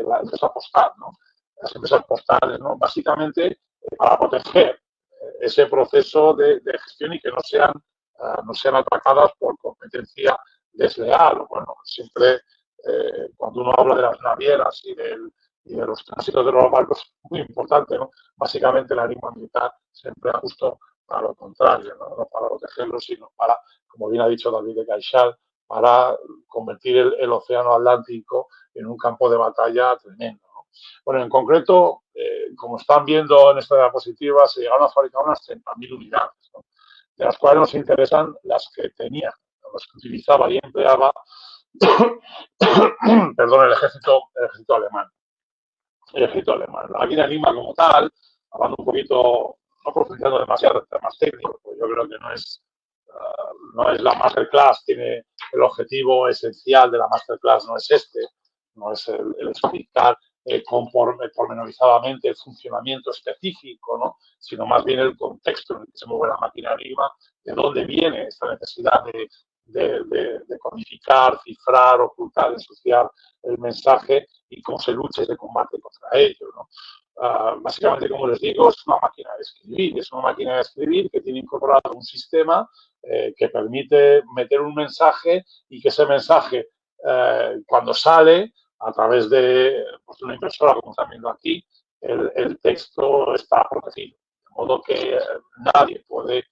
la empresa postal, ¿no? Las empresas postales, ¿no? Básicamente para proteger ese proceso de gestión y que no sean atacadas por competencia desleal. Bueno, siempre cuando uno habla de las navieras y de los tránsitos de los barcos, es muy importante, ¿no? Básicamente la enigma militar siempre ha justo para lo contrario, ¿no? No para protegerlos, sino para, como bien ha dicho David de Caixal, para convertir el océano Atlántico en un campo de batalla tremendo, ¿no? Bueno, en concreto, como están viendo en esta diapositiva, se llegaron a fabricar unas 30.000 unidades, ¿no? De las cuales nos interesan las que tenía, las que utilizaba y empleaba perdón, el ejército alemán. El ejército alemán. La máquina Enigma como tal, hablando un poquito, no profundizando demasiado en temas técnicos, pues yo creo que no es la masterclass, tiene el objetivo esencial de la masterclass, no es no es el explicar pormenorizadamente el funcionamiento específico, ¿no? Sino más bien el contexto en el que se mueve la máquina Enigma, de dónde viene esta necesidad de de codificar, cifrar, ocultar, ensuciar el mensaje y cómo se lucha y se combate contra ello, ¿no? Básicamente, como les digo, es una máquina de escribir. Es una máquina de escribir que tiene incorporado un sistema que permite meter un mensaje y que ese mensaje, cuando sale a través de, pues, de una impresora, como están viendo aquí, el texto está protegido. De modo que nadie puede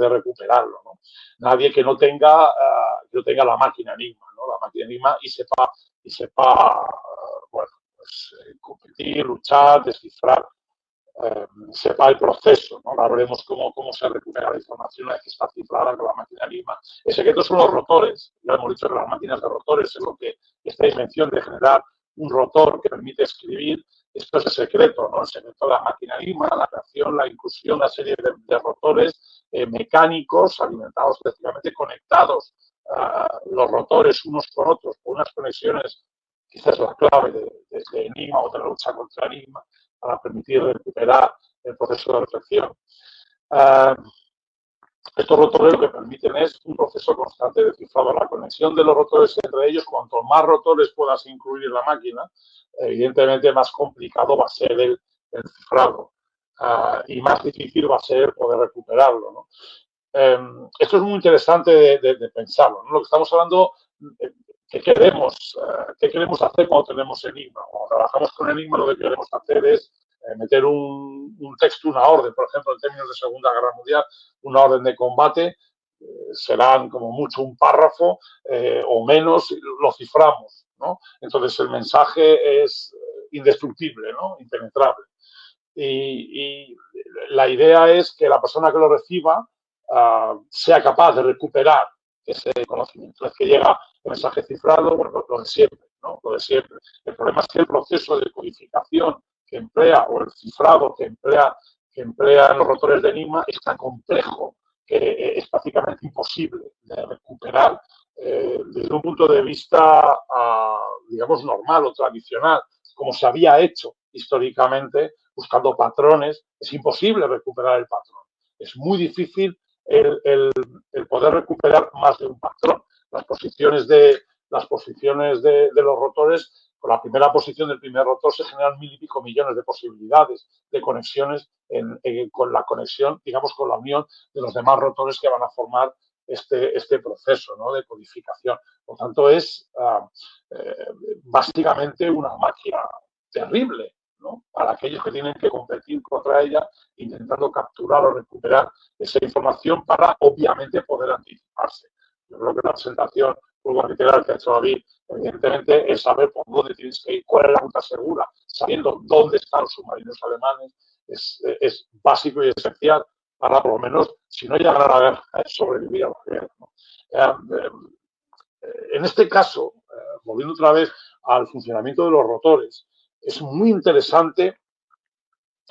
recuperarlo, ¿no? Nadie que no tenga la máquina Enigma, ¿no? La máquina Enigma y sepa bueno, pues, competir, luchar, descifrar, sepa el proceso, ¿no? Ahora veremos cómo se recupera la información una vez que está cifrada con la máquina Enigma. El secreto son los rotores. Ya hemos dicho que las máquinas de rotores es lo que esta invención de generar un rotor que permite escribir. Esto es el secreto, ¿no? El secreto de la máquina Enigma, la creación, la inclusión, una serie de rotores mecánicos alimentados, prácticamente conectados, los rotores unos con otros, con unas conexiones, quizás la clave de Enigma o de la lucha contra Enigma, para permitir recuperar el proceso de reflexión. Estos rotores lo que permiten es un proceso constante de cifrado. La conexión de los rotores entre ellos, cuanto más rotores puedas incluir en la máquina, evidentemente más complicado va a ser el cifrado y más difícil va a ser poder recuperarlo, ¿no? Esto es muy interesante de pensarlo, ¿no? Lo que estamos hablando, ¿qué queremos hacer cuando tenemos Enigma? Cuando trabajamos con Enigma, lo que queremos hacer es meter un texto, una orden, por ejemplo, en términos de Segunda Guerra Mundial, una orden de combate, serán como mucho un párrafo o menos, lo ciframos, ¿no? Entonces el mensaje es indestructible, ¿no? Impenetrable. Y la idea es que la persona que lo reciba sea capaz de recuperar ese conocimiento. Es que llega el mensaje cifrado, bueno, lo de siempre, ¿no? Lo de siempre. El problema es que el proceso de codificación que emplea, o el cifrado que emplea los rotores de Enigma, es tan complejo que es prácticamente imposible de recuperar desde un punto de vista, digamos, normal o tradicional, como se había hecho históricamente, buscando patrones. Es imposible recuperar el patrón. Es muy difícil el poder recuperar más de un patrón. Las posiciones de los rotores, con la primera posición del primer rotor se generan 1.000 y pico millones de posibilidades de conexiones con la conexión, digamos, con la unión de los demás rotores que van a formar este proceso, ¿no?, de codificación. Por tanto, es básicamente una máquina terrible, ¿no?, para aquellos que tienen que competir contra ella, intentando capturar o recuperar esa información para, obviamente, poder anticiparse. Yo creo que la presentación, vuelvo a reiterar, que ha hecho David, evidentemente, es saber por dónde tienes que ir, cuál es la ruta segura, sabiendo dónde están los submarinos alemanes, es básico y esencial para, por lo menos, si no llegar a la guerra, sobrevivir a la guerra, ¿no? En este caso, volviendo otra vez al funcionamiento de los rotores, es muy interesante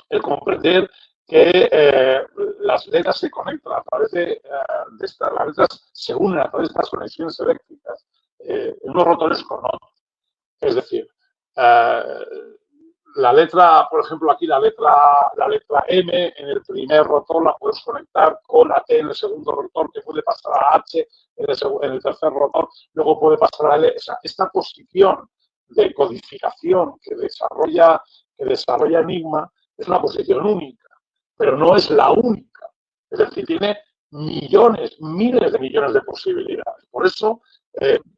el comprender que las letras se conectan a través de estas, las letras se unen a través de estas conexiones eléctricas en unos rotores con otros. Es decir, la letra, por ejemplo, aquí la letra M en el primer rotor la puedes conectar con la T en el segundo rotor, que puede pasar a H en el tercer rotor, luego puede pasar a L. O sea, esta posición de codificación que desarrolla Enigma es una posición única, pero no es la única. Es decir, tiene millones, miles de millones de posibilidades. Por eso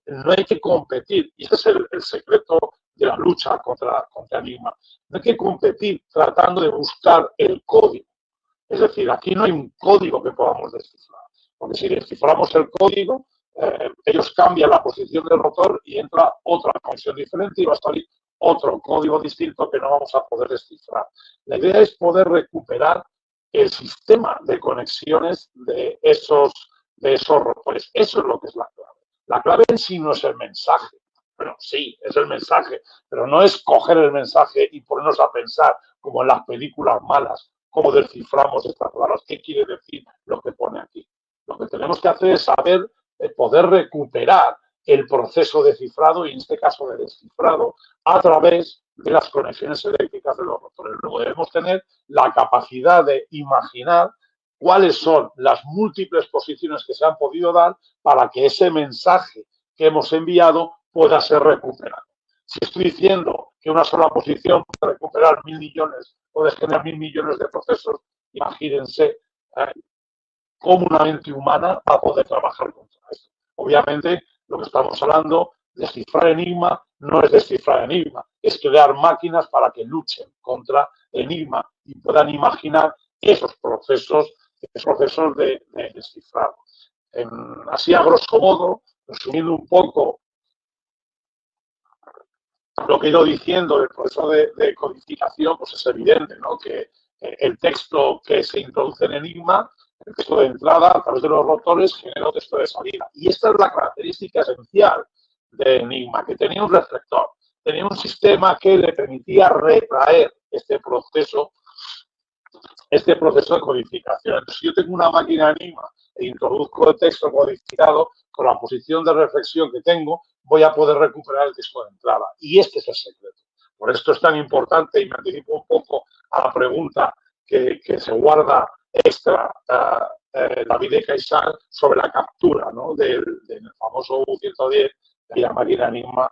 no hay que competir, y ese es el secreto de la lucha contra Enigma. No hay que competir tratando de buscar el código. Es decir, aquí no hay un código que podamos descifrar, porque si desciframos el código, ellos cambian la posición del rotor y entra otra conexión diferente y va a salir otro código distinto que no vamos a poder descifrar. La idea es poder recuperar el sistema de conexiones de esos rotores. Eso es lo que es la clave. La clave en sí no es el mensaje. Bueno, sí, es el mensaje, pero no es coger el mensaje y ponernos a pensar, como en las películas malas, cómo desciframos estas palabras, qué quiere decir lo que pone aquí. Lo que tenemos que hacer es saber poder recuperar el proceso de cifrado, y en este caso de descifrado, a través de las conexiones eléctricas de los rotores. Luego debemos tener la capacidad de imaginar cuáles son las múltiples posiciones que se han podido dar para que ese mensaje que hemos enviado pueda ser recuperado. Si estoy diciendo que una sola posición puede recuperar 1.000 millones, puede generar 1.000 millones de procesos, imagínense cómo una mente humana va a poder trabajar contra esto. Obviamente, lo que estamos hablando, descifrar Enigma, no es descifrar Enigma, es crear máquinas para que luchen contra Enigma y puedan imaginar esos procesos de descifrado. Así, a grosso modo, resumiendo un poco lo que he ido diciendo del proceso de codificación, pues es evidente, ¿no?, que el texto que se introduce en Enigma, el texto de entrada a través de los rotores, genera un texto de salida. Y esta es la característica esencial de Enigma, que tenía un reflector, tenía un sistema que le permitía retraer este proceso de codificación. Entonces, si yo tengo una máquina Enigma e introduzco el texto codificado, con la posición de reflexión que tengo, voy a poder recuperar el texto de entrada. Y este es el secreto. Por esto es tan importante, y me anticipo un poco a la pregunta que se guarda extra David de Caizal sobre la captura, ¿no?, del famoso U-110, de la máquina Enigma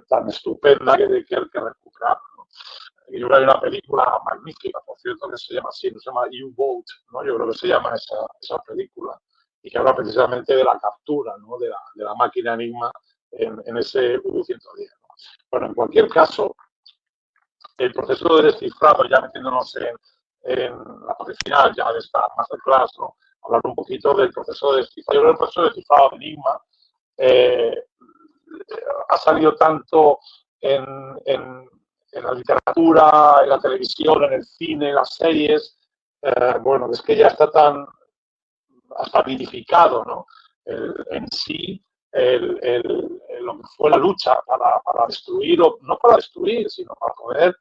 tan estupenda que recuperar, ¿no? Y yo creo que hay una película magnífica, por cierto, que se llama así, no se llama U-Boat, ¿no? Yo creo que se llama esa película, y que habla precisamente de la captura, ¿no?, de la máquina Enigma en ese U-110, ¿no? Bueno, en cualquier caso, el proceso de descifrado, ya metiéndonos en la parte final ya de esta masterclass, ¿no?, hablar un poquito del proceso de descifrado. Yo creo que el proceso de descifrado de Enigma ha salido tanto en la literatura, en la televisión, en el cine, en las series, bueno, es que ya está tan hasta vinificado, ¿no?, en sí lo que fue la lucha para destruir, o no para destruir, sino para poder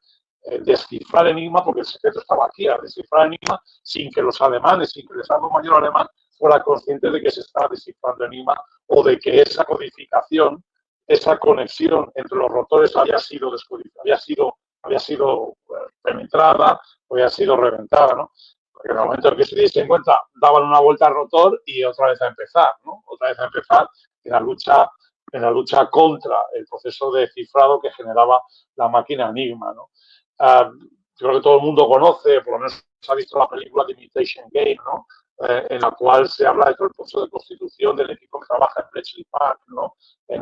descifrar Enigma, porque el secreto estaba aquí, a descifrar Enigma sin que los alemanes, sin que el Estado Mayor alemán fuera consciente de que se estaba descifrando Enigma, o de que esa codificación, esa conexión entre los rotores había sido penetrada, había sido reventada, ¿no? Porque en el momento en que se diese cuenta, daban una vuelta al rotor y otra vez a empezar, ¿no? Otra vez a empezar en la lucha contra el proceso de cifrado que generaba la máquina Enigma, ¿no? Yo creo que todo el mundo conoce, por lo menos ha visto la película The Imitation Game, ¿no?, en la cual se habla de todo el proceso de constitución del equipo que trabaja en Bletchley Park, ¿no?, en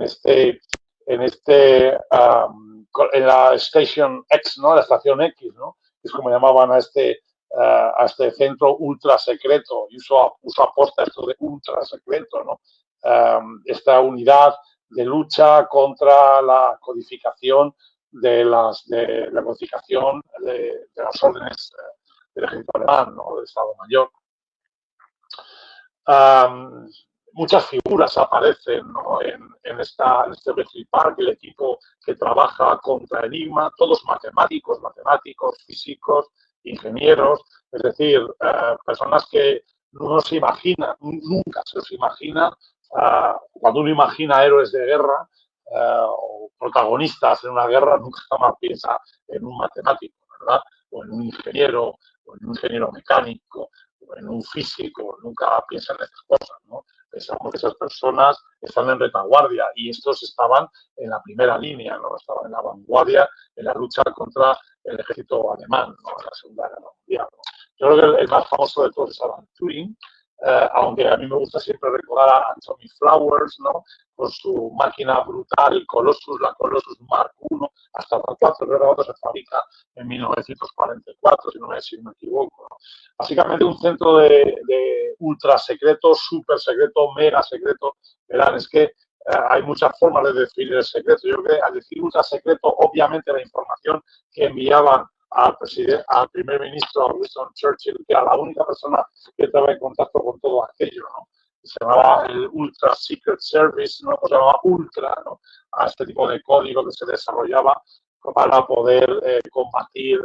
la Station X, ¿no?, la estación X, ¿no?, que es como llamaban a este centro ultra secreto, y uso aposta esto de ultra secreto, ¿no?, esta unidad de lucha contra la codificación de las órdenes del ejército alemán, ¿no?, del Estado Mayor. Muchas figuras aparecen, ¿no?, en este Bletchley Park, el equipo que trabaja contra Enigma, todos matemáticos, físicos, ingenieros, es decir, personas que no se imagina, nunca se los imagina. Cuando uno imagina héroes de guerra o protagonistas en una guerra, nunca jamás piensa en un matemático, ¿verdad?, o en un ingeniero mecánico, o en un físico, nunca piensa en estas cosas, ¿no? Pensamos que esas personas están en retaguardia, y estos estaban en la primera línea, ¿no?, estaban en la vanguardia en la lucha contra el ejército alemán, ¿no?, en la Segunda Guerra Mundial, ¿no? Yo creo que el más famoso de todos es Alan Turing, aunque a mí me gusta siempre recordar a Anthony Flowers, ¿no?, con su máquina brutal, la Colossus Mark I, hasta la 4, creo que se fabrica en 1944, si no me equivoco, ¿no? Básicamente un centro de ultra secreto, super secreto, mega secreto. Verán, es que hay muchas formas de definir el secreto. Yo creo que al decir ultra secreto, obviamente la información que enviaban al primer ministro Winston Churchill, que era la única persona que estaba en contacto con todo aquello, ¿no?, se llamaba el Ultra Secret Service, ¿no?, se llamaba Ultra, ¿no?, a este tipo de código que se desarrollaba para poder combatir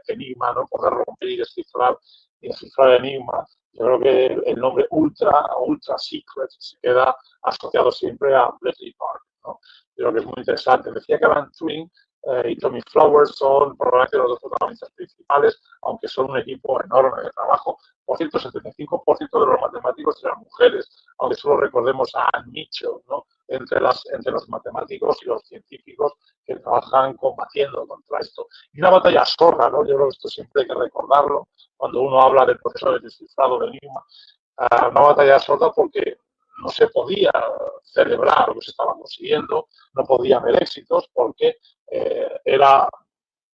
Enigma, ¿no?, poder romper y descifrar Enigma. Yo creo que el nombre Ultra o Ultra Secret se queda asociado siempre a Bletchley Park, ¿no? Yo creo que es muy interesante. Decía que Alan Turing y Tommy Flowers son probablemente los dos protagonistas principales, aunque son un equipo enorme de trabajo. Por cierto, el 75% de los matemáticos eran mujeres, aunque solo recordemos a Anne Mitchell, ¿no? entre los matemáticos y los científicos que trabajan combatiendo contra esto. Y una batalla sorda, ¿no? Yo creo que esto siempre hay que recordarlo cuando uno habla del proceso de descifrado de Enigma. Una batalla sorda porque no se podía celebrar lo que se estaba consiguiendo, no podía haber éxitos porque era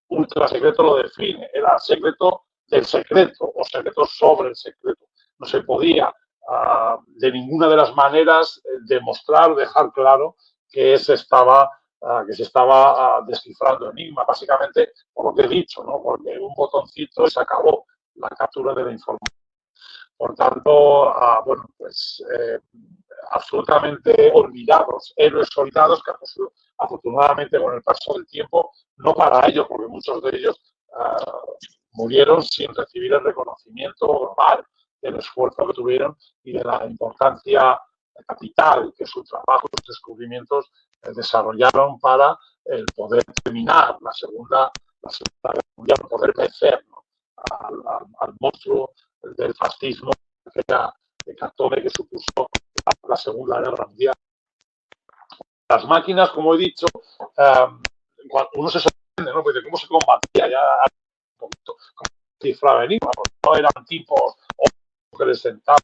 ultra secreto, lo define, era secreto del secreto o secreto sobre el secreto. No se podía de ninguna de las maneras demostrar, dejar claro que se estaba descifrando Enigma, básicamente por lo que he dicho, ¿no? Porque un botoncito y se acabó la captura de la información. Por tanto, bueno, pues absolutamente olvidados, héroes olvidados que afortunadamente con el paso del tiempo, no para ellos, porque muchos de ellos murieron sin recibir el reconocimiento global del esfuerzo que tuvieron y de la importancia capital que su trabajo, sus descubrimientos desarrollaron para el poder terminar la Segunda Guerra Mundial, poder vencer, ¿no? al monstruo del fascismo, aquella hecatombe que supuso la Segunda Guerra Mundial. Las máquinas, como he dicho, uno se sorprende, ¿no? Pues de cómo se combatía ya un poquito, cómo se cifraba Enigma, porque no eran tipos o mujeres sentadas,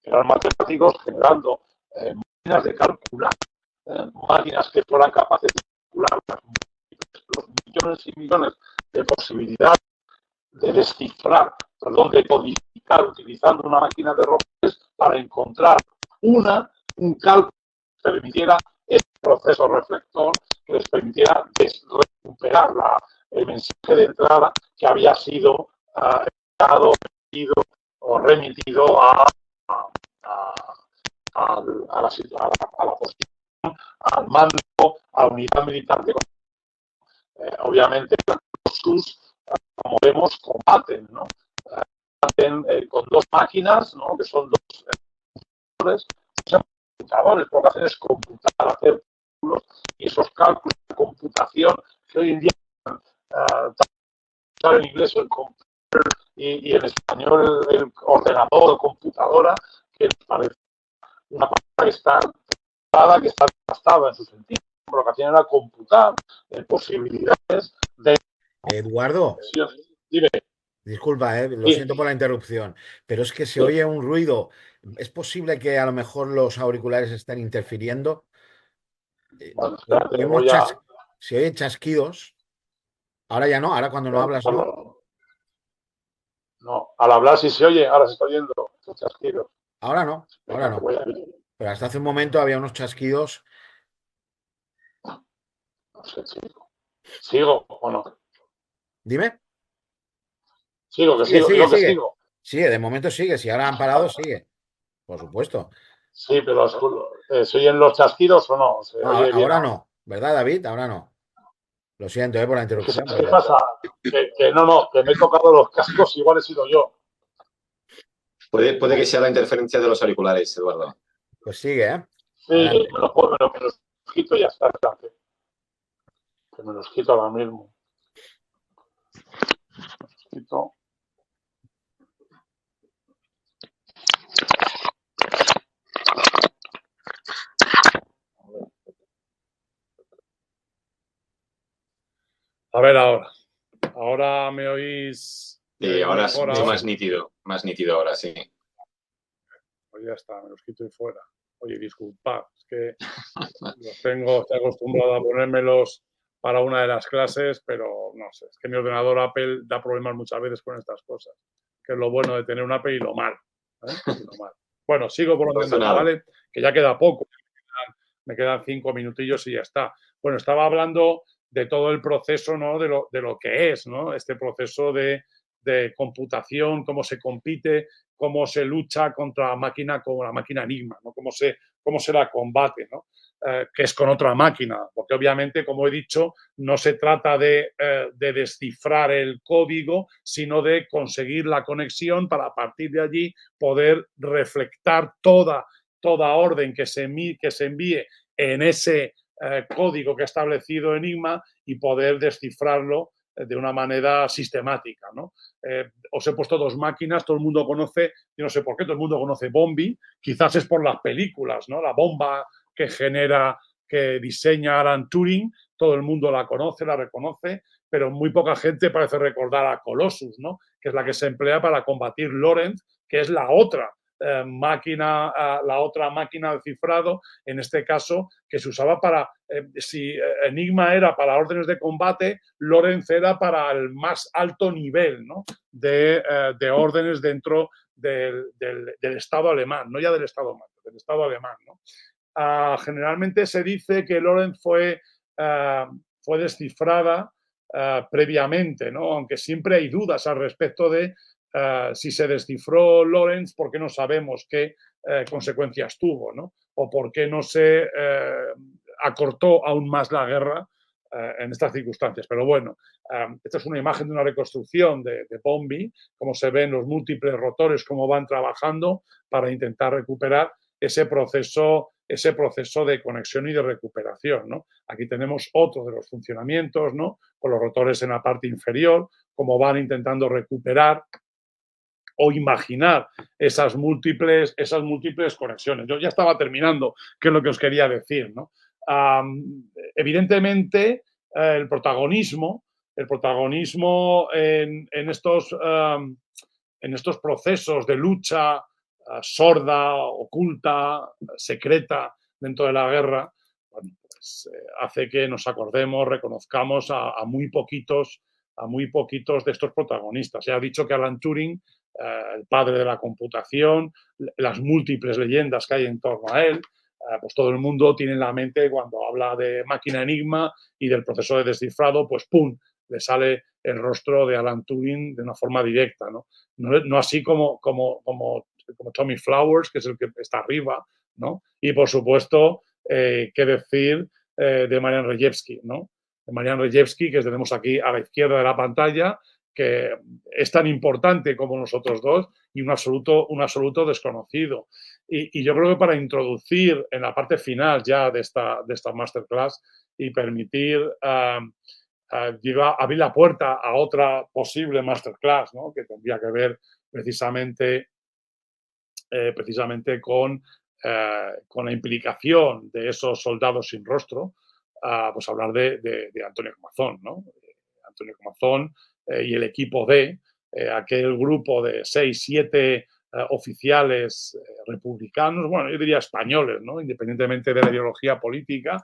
eran matemáticos generando máquinas de calcular, máquinas que fueran capaces de calcular los millones y millones de posibilidades de descifrar, perdón, de codificar utilizando una máquina de robots para encontrar un cálculo que permitiera este proceso reflector, que les permitiera recuperar el mensaje de entrada que había sido enviado, o remitido a la posición, al mando, a la unidad militar de obviamente sus, como vemos, combaten, ¿no? Combaten con dos máquinas, ¿no? Que son dos computadores, lo que hacen es computar, hacer cálculos, y esos cálculos de computación que hoy en día en inglés el computer y en español el ordenador o computadora, que parece una palabra que está desgastada en su sentido. Lo que hacían era computar posibilidades de... Eduardo, dime. Disculpa, lo siento por la interrupción, pero es que se oye un ruido. ¿Es posible que a lo mejor los auriculares estén interfiriendo? Bueno, espérate, se oyen chasquidos. Ahora ya no, ahora cuando no hablas no. No, al hablar sí se oye, ahora se está oyendo los chasquidos. Ahora no, ahora no. Pero hasta hace un momento había unos chasquidos. No sé, ¿sigo o no? Dime. Sigo, que sigo, sigue. Que sigo. Sigue, de momento sigue. Si ahora han parado, sigue. Por supuesto. Sí, pero ¿se oyen los chasquidos o no? Ahora no, ¿verdad, David? Ahora no. Lo siento, por la interrupción. ¿Qué pasa? Que no, que me he tocado los cascos, igual he sido yo. Puede que sea la interferencia de los auriculares, Eduardo. Pues sigue, ¿eh? Sí, me los quito y ya está. Que me los quito ahora mismo. Me los quito. A ver ahora. ¿Ahora me oís? Ahora es mucho más nítido ahora, sí. Pues ya está, me los quito y fuera. Oye, disculpad, es que estoy acostumbrado a ponérmelos para una de las clases, pero no sé, es que mi ordenador Apple da problemas muchas veces con estas cosas, que es lo bueno de tener un Apple y lo malo. Bueno, sigo por donde andaba, ¿vale? Que ya queda poco, me quedan 5 minutillos y ya está. Bueno, estaba hablando de todo el proceso, ¿no? de lo que es, ¿no? Este proceso de computación, cómo se compite, cómo se lucha contra la máquina como la máquina Enigma, ¿no? Cómo se la combate, ¿no? Que es con otra máquina, porque obviamente, como he dicho, no se trata de descifrar el código, sino de conseguir la conexión para a partir de allí poder reflectar toda orden que se envíe en ese código que ha establecido Enigma y poder descifrarlo de una manera sistemática, ¿no? Os he puesto dos máquinas, todo el mundo conoce, yo no sé por qué, todo el mundo conoce Bombi, quizás es por las películas, ¿no? La bomba que genera, que diseña Alan Turing, todo el mundo la conoce, la reconoce, pero muy poca gente parece recordar a Colossus, ¿no? Que es la que se emplea para combatir Lorentz, que es la otra máquina de cifrado, en este caso, que se usaba para, si Enigma era para órdenes de combate, Lorentz era para el más alto nivel, ¿no? de órdenes dentro del Estado alemán, no ya del Estado mayor, del Estado alemán, ¿no? Generalmente se dice que Lorentz fue descifrada previamente, ¿no? Aunque siempre hay dudas al respecto de si se descifró Lorentz, ¿por qué no sabemos qué consecuencias tuvo, ¿no? O por qué no se acortó aún más la guerra en estas circunstancias. Pero bueno, esta es una imagen de una reconstrucción de Bombi, cómo se ven los múltiples rotores, cómo van trabajando para intentar recuperar ese proceso de conexión y de recuperación, ¿no? Aquí tenemos otro de los funcionamientos, ¿no? Con los rotores en la parte inferior, cómo van intentando recuperar o imaginar esas múltiples conexiones. Yo ya estaba terminando, que es lo que os quería decir, ¿no? Evidentemente, el protagonismo en estos procesos de lucha sorda, oculta, secreta dentro de la guerra, bueno, pues, hace que nos acordemos, reconozcamos a muy poquitos de estos protagonistas. Ya ha dicho que Alan Turing, el padre de la computación, las múltiples leyendas que hay en torno a él, pues todo el mundo tiene en la mente cuando habla de máquina Enigma y del proceso de descifrado, pues ¡pum!, le sale el rostro de Alan Turing de una forma directa, ¿no? No así como Tommy Flowers, que es el que está arriba, ¿no? Y por supuesto, qué decir de Marian Rejewski, ¿no? De Marian Rejewski, que tenemos aquí a la izquierda de la pantalla, que es tan importante como nosotros dos y un absoluto desconocido. Y yo creo que para introducir en la parte final ya de esta masterclass y permitir abrir la puerta a otra posible masterclass, ¿no? Que tendría que ver precisamente con la implicación de esos soldados sin rostro, pues hablar de Antonio Comazón, ¿no? Antonio Comazón y el equipo D, aquel grupo de 6, 7 oficiales republicanos, bueno, yo diría españoles, ¿no? Independientemente de la ideología política,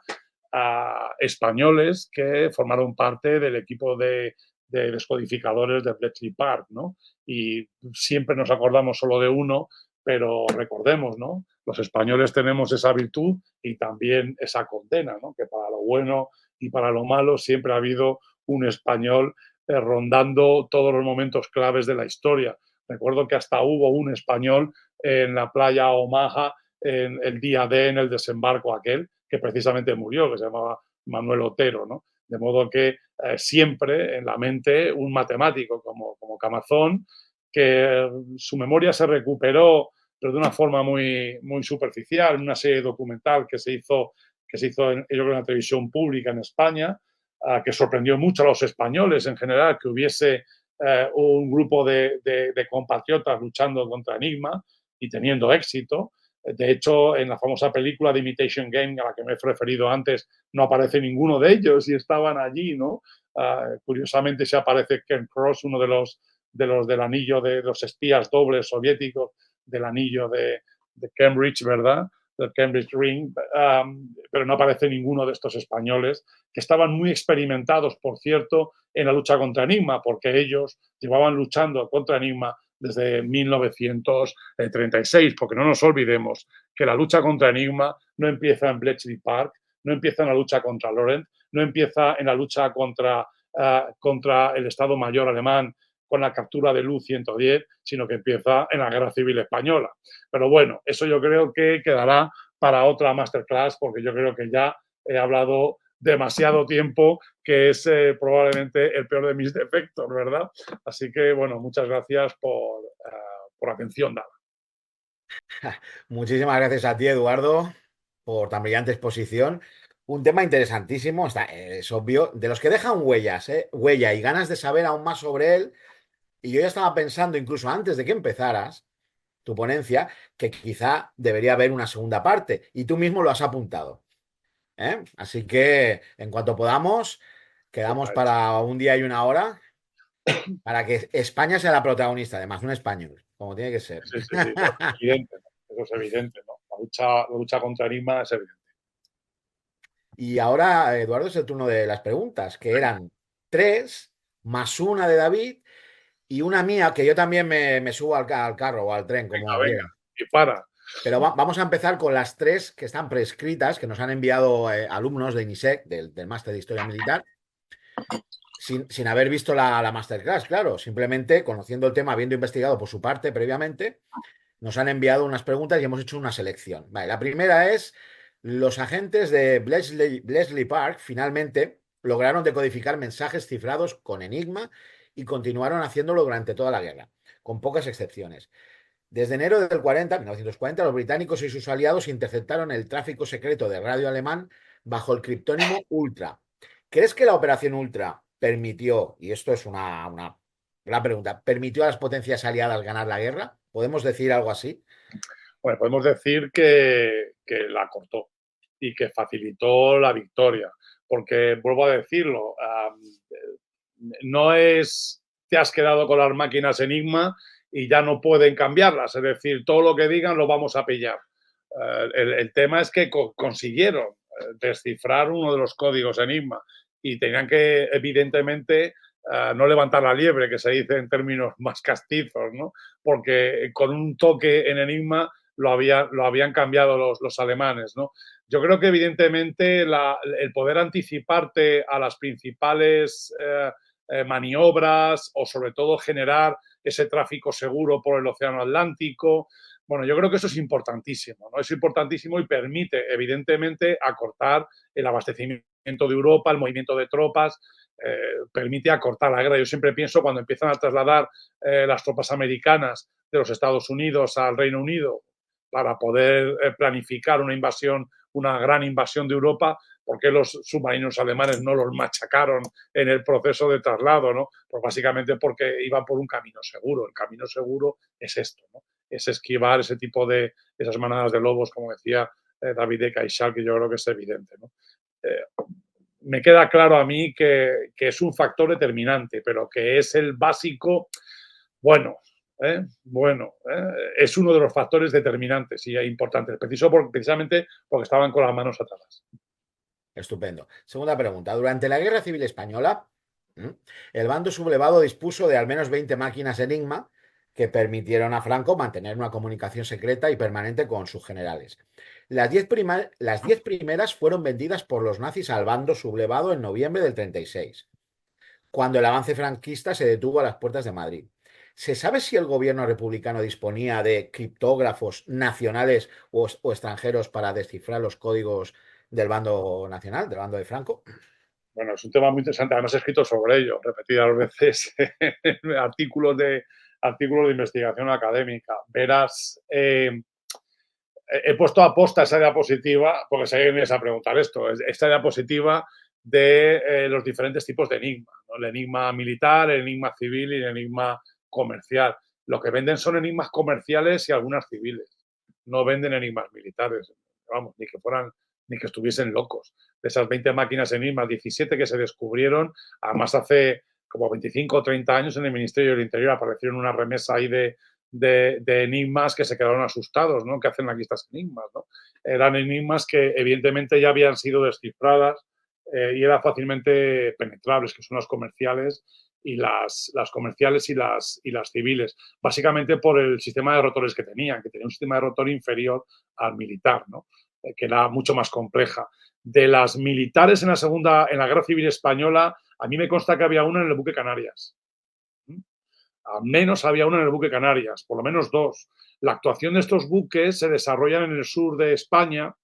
españoles que formaron parte del equipo de descodificadores de Bletchley Park, ¿no? Y siempre nos acordamos solo de uno, pero recordemos, ¿no? Los españoles tenemos esa virtud y también esa condena, ¿no? Que para lo bueno y para lo malo siempre ha habido un español rondando todos los momentos claves de la historia. Recuerdo que hasta hubo un español en la playa Omaha en el día D, en el desembarco aquel, que precisamente murió, que se llamaba Manuel Otero, ¿no? De modo que siempre en la mente un matemático como Camazón, que su memoria se recuperó, pero de una forma muy, muy superficial, en una serie documental que se hizo yo creo, en la televisión pública en España, que sorprendió mucho a los españoles en general, que hubiese un grupo de compatriotas luchando contra Enigma y teniendo éxito. De hecho, en la famosa película de Imitation Game, a la que me he referido antes, no aparece ninguno de ellos y estaban allí, ¿no? Curiosamente se aparece Ken Cross, uno de los del anillo de los espías dobles soviéticos, del anillo de Cambridge, ¿verdad? Del Cambridge Ring, pero no aparece ninguno de estos españoles, que estaban muy experimentados, por cierto, en la lucha contra Enigma, porque ellos llevaban luchando contra Enigma desde 1936, porque no nos olvidemos que la lucha contra Enigma no empieza en Bletchley Park, no empieza en la lucha contra Lorentz, no empieza en la lucha contra el Estado Mayor alemán con la captura de Lu-110, sino que empieza en la Guerra Civil Española. Pero bueno, eso yo creo que quedará para otra masterclass, porque yo creo que ya he hablado demasiado tiempo, que es probablemente el peor de mis defectos, ¿verdad? Así que, bueno, muchas gracias por la atención dada. Muchísimas gracias a ti, Eduardo, por tan brillante exposición. Un tema interesantísimo, es obvio, de los que dejan huellas, huella y ganas de saber aún más sobre él. Y yo ya estaba pensando, incluso antes de que empezaras tu ponencia, que quizá debería haber una segunda parte. Y tú mismo lo has apuntado, ¿eh? Así que en cuanto podamos, quedamos Está hecho. para un día y una hora para que España sea la protagonista, además, un español, como tiene que ser. Sí, sí, sí, bueno, es evidente, ¿no? Eso es evidente, ¿no? La lucha contra Enigma es evidente. Y ahora, Eduardo, es el turno de las preguntas, que eran tres, más una de David y una mía, que yo también me subo al carro o al tren, Venga, como venga, quieran. dispara. Pero vamos a empezar con las tres que están prescritas, que nos han enviado alumnos de INISEC, del máster de Historia Militar, sin haber visto la masterclass, claro, simplemente conociendo el tema, habiendo investigado por su parte previamente, nos han enviado unas preguntas y hemos hecho una selección. Vale, la primera es, los agentes de Bletchley Park finalmente lograron decodificar mensajes cifrados con enigma y continuaron haciéndolo durante toda la guerra, con pocas excepciones. Desde enero del 1940, los británicos y sus aliados interceptaron el tráfico secreto de radio alemán bajo el criptónimo Ultra. ¿Crees que la operación Ultra permitió, y esto es una gran pregunta, permitió a las potencias aliadas ganar la guerra? ¿Podemos decir algo así? Bueno, podemos decir que la cortó y que facilitó la victoria, porque vuelvo a decirlo, no es te has quedado con las máquinas Enigma y ya no pueden cambiarlas, es decir, todo lo que digan lo vamos a pillar. El tema es que consiguieron descifrar uno de los códigos Enigma y tenían que, evidentemente, no levantar la liebre, que se dice en términos más castizos, ¿no? Porque con un toque en Enigma lo habían cambiado los alemanes, ¿no? Yo creo que evidentemente el poder anticiparte a las principales maniobras o sobre todo generar ese tráfico seguro por el Océano Atlántico, bueno, yo creo que eso es importantísimo, ¿no? Es importantísimo y permite, evidentemente, acortar el abastecimiento de Europa, el movimiento de tropas, permite acortar la guerra. Yo siempre pienso cuando empiezan a trasladar las tropas americanas de los Estados Unidos al Reino Unido para poder planificar una invasión, una gran invasión de Europa, ¿por qué los submarinos alemanes no los machacaron en el proceso de traslado? ¿No? Pues básicamente porque iban por un camino seguro. El camino seguro es esto, ¿no? Es esquivar ese tipo de esas manadas de lobos, como decía David de Caixal, que yo creo que es evidente, ¿no? Me queda claro a mí que es un factor determinante, pero que es el básico, bueno, es uno de los factores determinantes y importantes, precisamente porque estaban con las manos atadas. Estupendo. Segunda pregunta. Durante la Guerra Civil Española, el bando sublevado dispuso de al menos 20 máquinas Enigma que permitieron a Franco mantener una comunicación secreta y permanente con sus generales. Las 10 primeras fueron vendidas por los nazis al bando sublevado en noviembre del 36, cuando el avance franquista se detuvo a las puertas de Madrid. ¿Se sabe si el gobierno republicano disponía de criptógrafos nacionales o extranjeros para descifrar los códigos del bando nacional, del bando de Franco? Bueno, es un tema muy interesante. Además, he escrito sobre ello repetidas veces en artículos de investigación académica. Verás, he puesto a posta esa diapositiva porque si alguien me viene a preguntar esto, esta diapositiva de los diferentes tipos de enigma, ¿no? El enigma militar, el enigma civil y el enigma comercial. Lo que venden son enigmas comerciales y algunas civiles. No venden enigmas militares, vamos, ni que estuviesen locos. De esas 20 máquinas enigmas, 17 que se descubrieron, además hace como 25 o 30 años en el Ministerio del Interior aparecieron una remesa ahí de enigmas que se quedaron asustados, ¿no? ¿Qué hacen aquí estas enigmas, ¿no? Eran enigmas que evidentemente ya habían sido descifradas y eran fácilmente penetrables, que son las comerciales y las comerciales y las civiles, básicamente por el sistema de rotores que tenían un sistema de rotor inferior al militar, ¿no? Que era mucho más compleja. De las militares en la Guerra Civil Española, a mí me consta que había una en el buque Canarias. Al menos había una en el buque Canarias, por lo menos dos. La actuación de estos buques se desarrollan en el sur de España.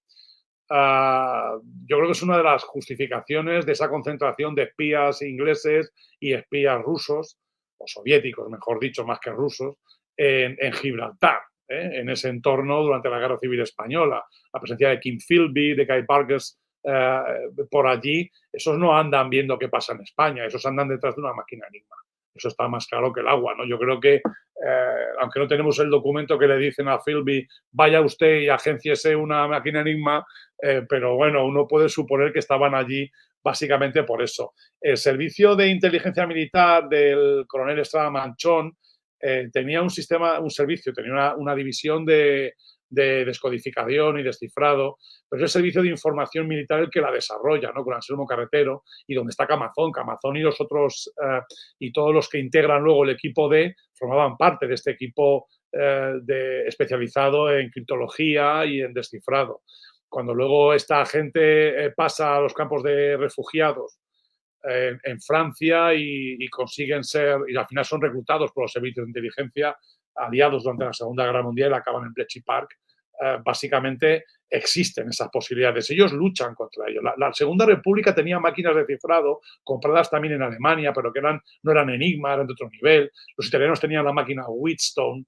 Yo creo que es una de las justificaciones de esa concentración de espías ingleses y espías rusos, o soviéticos, mejor dicho, más que rusos, en Gibraltar, en ese entorno durante la Guerra Civil Española. La presencia de Kim Philby, de Guy Burgess por allí, esos no andan viendo qué pasa en España, esos andan detrás de una máquina Enigma. Eso está más claro que el agua, ¿no? Yo creo que, aunque no tenemos el documento que le dicen a Philby, vaya usted y agénciese una máquina Enigma, pero bueno, uno puede suponer que estaban allí básicamente por eso. El servicio de inteligencia militar del coronel Estrada Manchón tenía un servicio, tenía una división de descodificación y descifrado, pero es el servicio de información militar el que la desarrolla, ¿no? Con Anselmo Carretero y donde está Camazón. Camazón y los otros y todos los que integran luego el equipo D formaban parte de este equipo especializado en criptología y en descifrado. Cuando luego esta gente pasa a los campos de refugiados en Francia y consiguen ser, y al final son reclutados por los servicios de inteligencia aliados durante la Segunda Guerra Mundial, acaban en Bletchley Park, básicamente existen esas posibilidades. Ellos luchan contra ello. La Segunda República tenía máquinas de cifrado compradas también en Alemania, pero que no eran Enigma, eran de otro nivel. Los italianos tenían la máquina Wheatstone,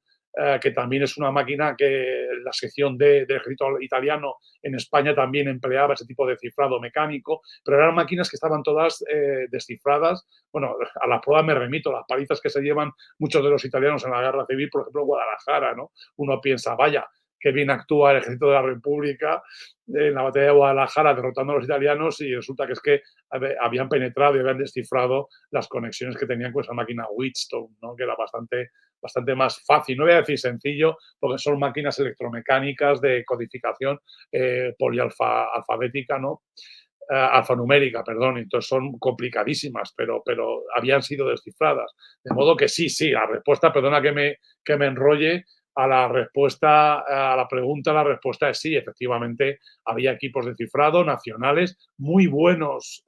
que también es una máquina que la sección del ejército italiano en España también empleaba ese tipo de cifrado mecánico, pero eran máquinas que estaban todas descifradas. Bueno, a la prueba me remito, las palizas que se llevan muchos de los italianos en la guerra civil, por ejemplo, en Guadalajara, ¿no? Uno piensa, vaya, qué bien actúa el ejército de la República en la batalla de Guadalajara derrotando a los italianos, y resulta que es que habían penetrado y habían descifrado las conexiones que tenían con esa máquina Wheatstone, ¿no? Que era bastante más fácil, no voy a decir sencillo, porque son máquinas electromecánicas de codificación polialfabética, ¿no? Alfanumérica, perdón, entonces son complicadísimas, pero habían sido descifradas. De modo que sí, la respuesta, perdona que me enrolle, a la pregunta, la respuesta es sí, efectivamente había equipos de cifrado nacionales muy buenos,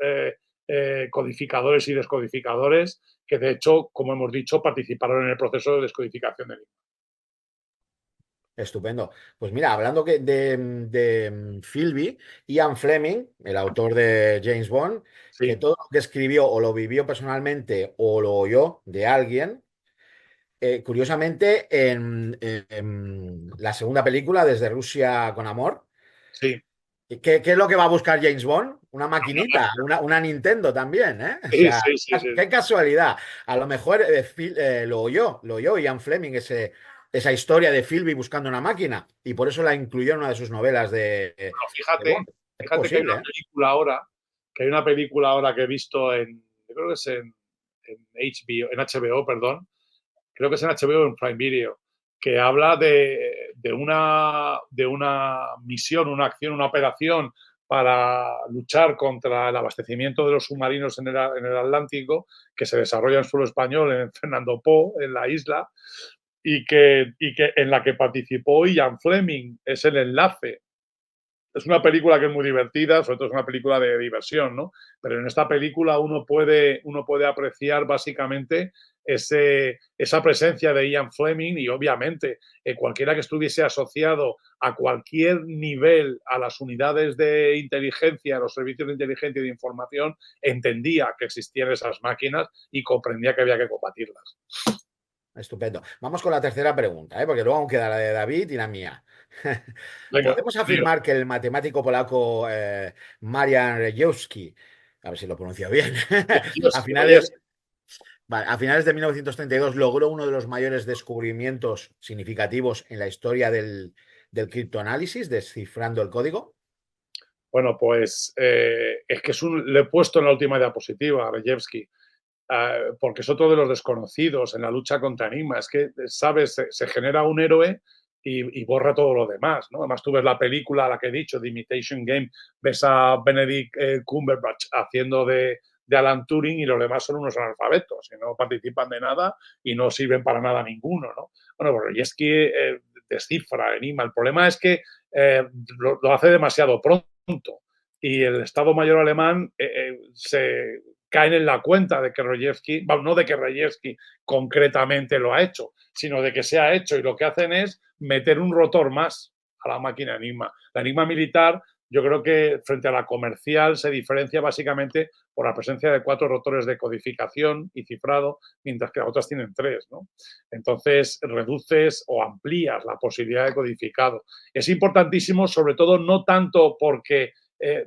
codificadores y descodificadores, que de hecho, como hemos dicho, participaron en el proceso de descodificación del Enigma. Estupendo. Pues mira, hablando de Philby, Ian Fleming, el autor de James Bond, que Sí, todo lo que escribió o lo vivió personalmente o lo oyó de alguien, curiosamente en la segunda película, Desde Rusia con Amor, sí, ¿qué es lo que va a buscar James Bond? Una maquinita, una Nintendo también, ¿eh? O sí, sea, sí, sí, sí. qué casualidad. A lo mejor lo oyó Ian Fleming, esa historia de Philby buscando una máquina, y por eso la incluyó en una de sus novelas Bueno, de Bond. Es fíjate que hay posible, una ¿eh? película ahora, que he visto yo creo que es en HBO, perdón, creo que es en HBO o en Prime Video, que habla de una misión, una acción, una operación para luchar contra el abastecimiento de los submarinos en el Atlántico, que se desarrolla en suelo español, en Fernando Po, en la isla, y que en la que participó Ian Fleming. Es el enlace. Es una película que es muy divertida, sobre todo es una película de diversión, ¿no? Pero en esta película uno puede apreciar básicamente esa presencia de Ian Fleming, y obviamente cualquiera que estuviese asociado a cualquier nivel a las unidades de inteligencia, a los servicios de inteligencia y de información, entendía que existían esas máquinas y comprendía que había que combatirlas. Estupendo. Vamos con la tercera pregunta, ¿eh? Porque luego aún queda la de David y la mía. Venga, ¿Podemos afirmar que el matemático polaco Marian Rejewski, a ver si lo pronuncio bien, a finales, vale, a finales de 1932 logró uno de los mayores descubrimientos significativos en la historia del criptoanálisis, descifrando el código? bueno, pues es que le he puesto en la última diapositiva a Rejewski, porque es otro de los desconocidos en la lucha contra Enigma. Es que, ¿sabes? Se genera un héroe y borra todo lo demás, ¿no? Además, tú ves la película, la que he dicho, The Imitation Game, ves a Benedict Cumberbatch haciendo de Alan Turing, y los demás son unos analfabetos y no participan de nada y no sirven para nada ninguno, ¿no? Bueno, pues Rejewski descifra Enigma. El problema es que lo hace demasiado pronto, y el Estado Mayor alemán se caen en la cuenta de que Rejewski, no de que Rejewski concretamente lo ha hecho, sino de que se ha hecho, y lo que hacen es meter un rotor más a la máquina Enigma. La Enigma militar, yo creo que frente a la comercial se diferencia básicamente por la presencia de 4 rotores de codificación y cifrado, mientras que las otras tienen 3, ¿no? Entonces reduces o amplías la posibilidad de codificado. Es importantísimo, sobre todo, no tanto porque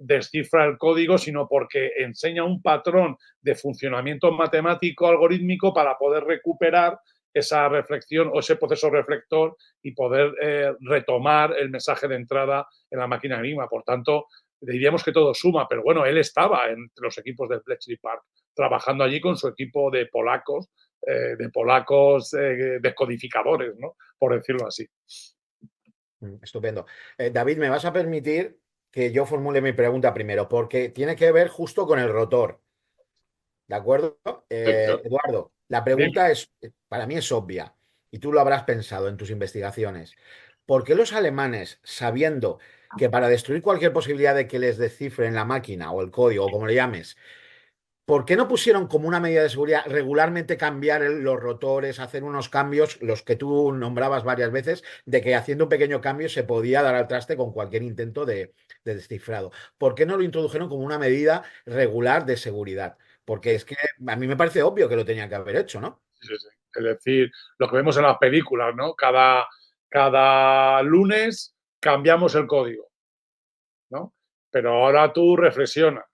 descifra el código, sino porque enseña un patrón de funcionamiento matemático algorítmico para poder recuperar esa reflexión o ese proceso reflector y poder retomar el mensaje de entrada en la máquina Enigma. Por tanto, diríamos que todo suma, pero bueno, él estaba entre los equipos del Bletchley Park, trabajando allí con su equipo de polacos descodificadores, ¿no? Por decirlo así. Estupendo. David, me vas a permitir que yo formule mi pregunta primero, porque tiene que ver justo con el rotor. ¿De acuerdo? Perfecto. Eduardo, la pregunta es, para mí es obvia, y tú lo habrás pensado en tus investigaciones. ¿Por qué los alemanes, sabiendo que para destruir cualquier posibilidad de que les descifren la máquina o el código, o como le llames, ¿por qué no pusieron como una medida de seguridad regularmente cambiar los rotores, hacer unos cambios, los que tú nombrabas varias veces, de que haciendo un pequeño cambio se podía dar al traste con cualquier intento de descifrado? ¿Por qué no lo introdujeron como una medida regular de seguridad? Porque es que a mí me parece obvio que lo tenían que haber hecho, ¿no? Sí, sí. Es decir, lo que vemos en las películas, ¿no? Cada lunes cambiamos el código, ¿no? Pero ahora tú reflexiona.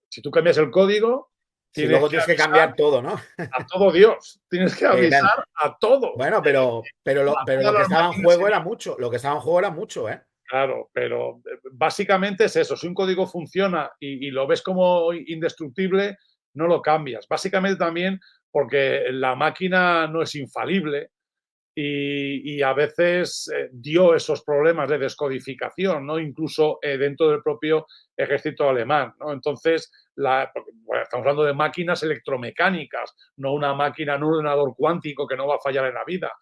Si tú cambias el código, Si tienes luego que tienes que avisar cambiar todo, ¿no? a todo Dios. Tienes que Bueno, avisar a todo. bueno, pero lo que Todas las estaba en máquinas juego era mucho. Lo que estaba en juego era mucho, ¿eh? Claro, pero básicamente es eso. Si un código funciona y lo ves como indestructible, no lo cambias. Básicamente también porque la máquina no es infalible y a veces dio esos problemas de descodificación, ¿no? Incluso dentro del propio ejército alemán, ¿no? Entonces, bueno, estamos hablando de máquinas electromecánicas, no una máquina, no un ordenador cuántico que no va a fallar en la vida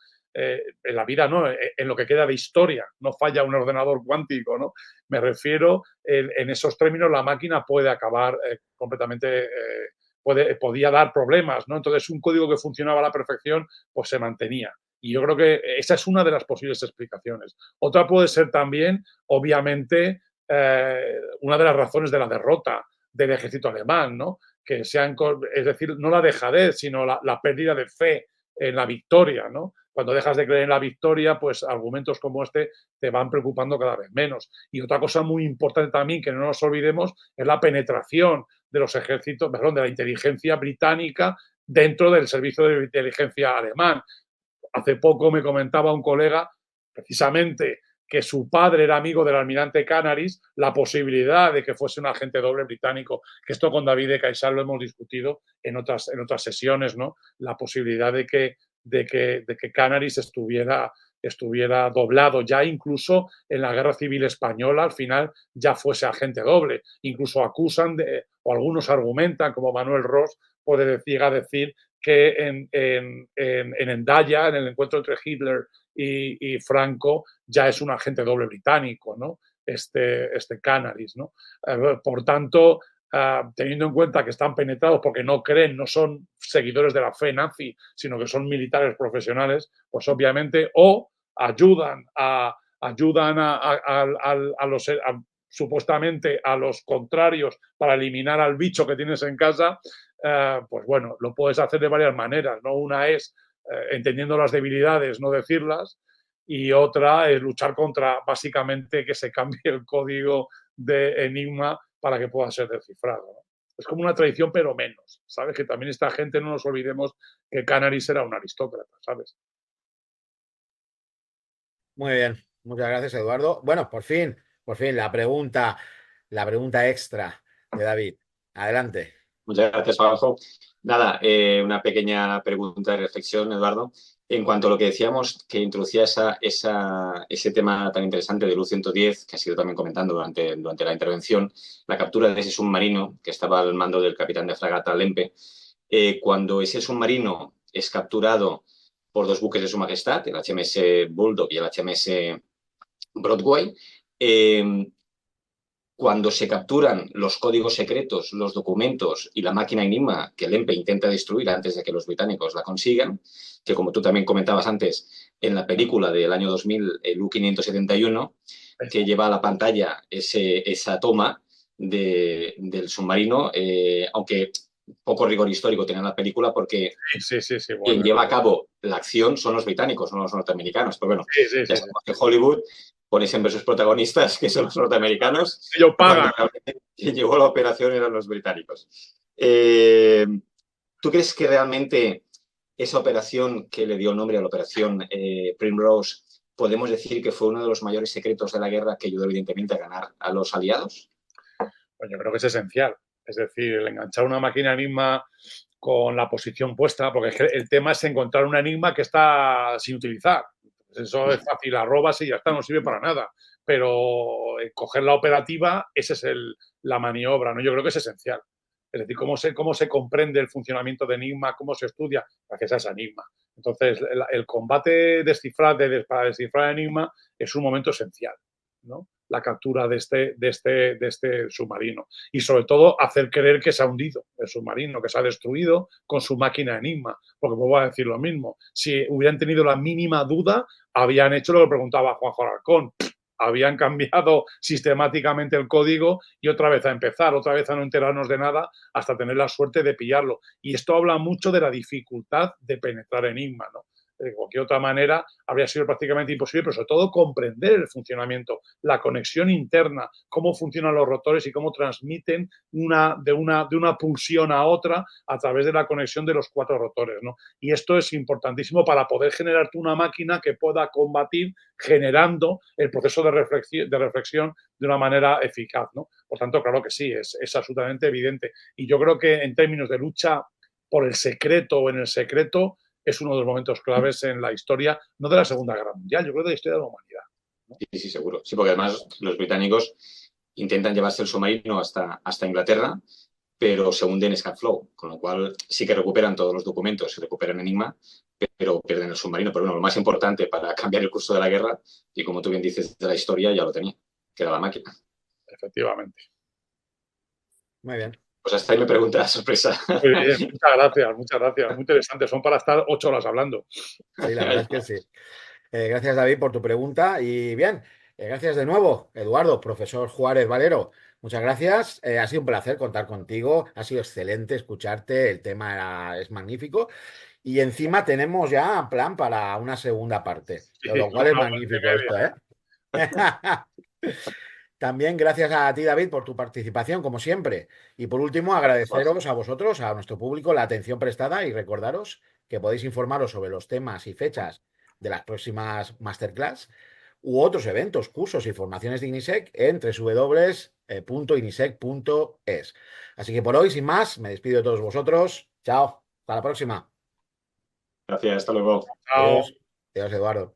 no, en lo que queda de historia, no falla un ordenador cuántico, ¿no? Me refiero, en esos términos, la máquina puede acabar completamente, podía dar problemas, ¿no? Entonces, un código que funcionaba a la perfección, pues se mantenía. Y yo creo que esa es una de las posibles explicaciones. Otra puede ser también, obviamente, una de las razones de la derrota del ejército alemán, ¿no? Que sean, es decir, no la dejadez, sino la pérdida de fe en la victoria, ¿no? Cuando dejas de creer en la victoria, pues argumentos como este te van preocupando cada vez menos. Y otra cosa muy importante también que no nos olvidemos es la penetración de los ejércitos, perdón, de la inteligencia británica dentro del servicio de inteligencia alemán. Hace poco me comentaba un colega, precisamente, que su padre era amigo del almirante Canaris, la posibilidad de que fuese un agente doble británico, que esto con David de Caisal lo hemos discutido en otras sesiones, ¿no? La posibilidad de que Canaris estuviera doblado, ya incluso en la Guerra Civil Española, al final ya fuese agente doble. Incluso acusan, o algunos argumentan, como Manuel Ross llega a decir, que en Endaya, en el encuentro entre Hitler y Franco, ya es un agente doble británico, ¿no? Este Canaris, ¿no? Por tanto, teniendo en cuenta que están penetrados porque no creen, no son seguidores de la fe nazi, sino que son militares profesionales, pues obviamente o ayudan a los supuestamente a los contrarios para eliminar al bicho que tienes en casa, pues bueno, lo puedes hacer de varias maneras, ¿no? Una es entendiendo las debilidades, no decirlas, y otra es luchar contra, básicamente, que se cambie el código de Enigma para que pueda ser descifrado, ¿no? Es como una tradición, pero menos, ¿sabes? Que también esta gente, no nos olvidemos que Canaris era un aristócrata, ¿sabes? Muy bien, muchas gracias, Eduardo. Bueno, por fin, la pregunta extra de David. Adelante. Muchas gracias, Juanjo. Nada, una pequeña pregunta de reflexión, Eduardo. En cuanto a lo que decíamos, que introducía ese tema tan interesante del U-110, que ha sido también comentando durante la intervención, la captura de ese submarino que estaba al mando del capitán de fragata Lempe. Cuando ese submarino es capturado por dos buques de Su Majestad, el HMS Bulldog y el HMS Broadway, cuando se capturan los códigos secretos, los documentos y la máquina Enigma que el EMPE intenta destruir antes de que los británicos la consigan, que como tú también comentabas antes, en la película del año 2000, el U-571, que lleva a la pantalla esa toma del submarino, aunque poco rigor histórico tiene la película porque Sí, bueno. quien lleva a cabo la acción son los británicos, no los norteamericanos. Pero bueno, Sí. ya sabemos que Hollywood pone siempre sus protagonistas, que son los norteamericanos. Ellos pagan. Quien llevó la operación eran los británicos. ¿Tú crees que realmente esa operación que le dio el nombre a la operación Primrose, podemos decir que fue uno de los mayores secretos de la guerra que ayudó evidentemente a ganar a los aliados? Pues yo creo que es esencial. Es decir, el enganchar una máquina Enigma con la posición puesta, porque es que el tema es encontrar un Enigma que está sin utilizar. Pues eso es fácil, la robas y ya está, no sirve para nada. Pero coger la operativa, esa es la maniobra, ¿no? Yo creo que es esencial. Es decir, cómo se comprende el funcionamiento de Enigma, cómo se estudia, gracias a ese Enigma. Entonces, el combate para descifrar Enigma es un momento esencial, ¿no? La captura de este submarino. Y sobre todo hacer creer que se ha hundido el submarino, que se ha destruido con su máquina Enigma. Porque vuelvo a decir lo mismo. Si hubieran tenido la mínima duda, habían hecho lo que preguntaba Juanjo Alarcón. Habían cambiado sistemáticamente el código y otra vez a empezar, otra vez a no enterarnos de nada hasta tener la suerte de pillarlo. Y esto habla mucho de la dificultad de penetrar Enigma, ¿no? De cualquier otra manera habría sido prácticamente imposible, pero sobre todo comprender el funcionamiento, la conexión interna, cómo funcionan los rotores y cómo transmiten de una pulsión a otra a través de la conexión de los 4 rotores, ¿no? Y esto es importantísimo para poder generar una máquina que pueda combatir generando el proceso de reflexión de una manera eficaz, ¿no? Por tanto, claro que sí, es absolutamente evidente. Y yo creo que en términos de lucha por el secreto o en el secreto, es uno de los momentos claves en la historia, no de la Segunda Guerra Mundial, yo creo de la historia de la humanidad, ¿no? Sí, sí, seguro. Sí, porque además los británicos intentan llevarse el submarino hasta Inglaterra, pero se hunde en Scunthorpe, con lo cual sí que recuperan todos los documentos, se recuperan Enigma, pero pierden el submarino. Pero bueno, lo más importante para cambiar el curso de la guerra, y como tú bien dices de la historia, ya lo tenía, que era la máquina. Efectivamente. Muy bien. Pues hasta ahí me pregunta la sorpresa. Muy bien, muchas gracias. Muy interesante. Son para estar 8 horas hablando. Sí, la verdad es que sí. Gracias, David, por tu pregunta. Y bien, gracias de nuevo, Eduardo, profesor Juárez Valero. Muchas gracias. Ha sido un placer contar contigo. Ha sido excelente escucharte. El tema es magnífico. Y encima tenemos ya plan para una segunda parte, Sí, lo cual es una magnífico hora y esto, media. ¿eh? También gracias a ti, David, por tu participación, como siempre. Y por último, agradeceros a vosotros, a nuestro público, la atención prestada y recordaros que podéis informaros sobre los temas y fechas de las próximas masterclass u otros eventos, cursos y formaciones de INISEC en www.inisec.es. Así que por hoy, sin más, me despido de todos vosotros. Chao, hasta la próxima. Gracias, hasta luego. Chao. Adiós. Adiós, Eduardo.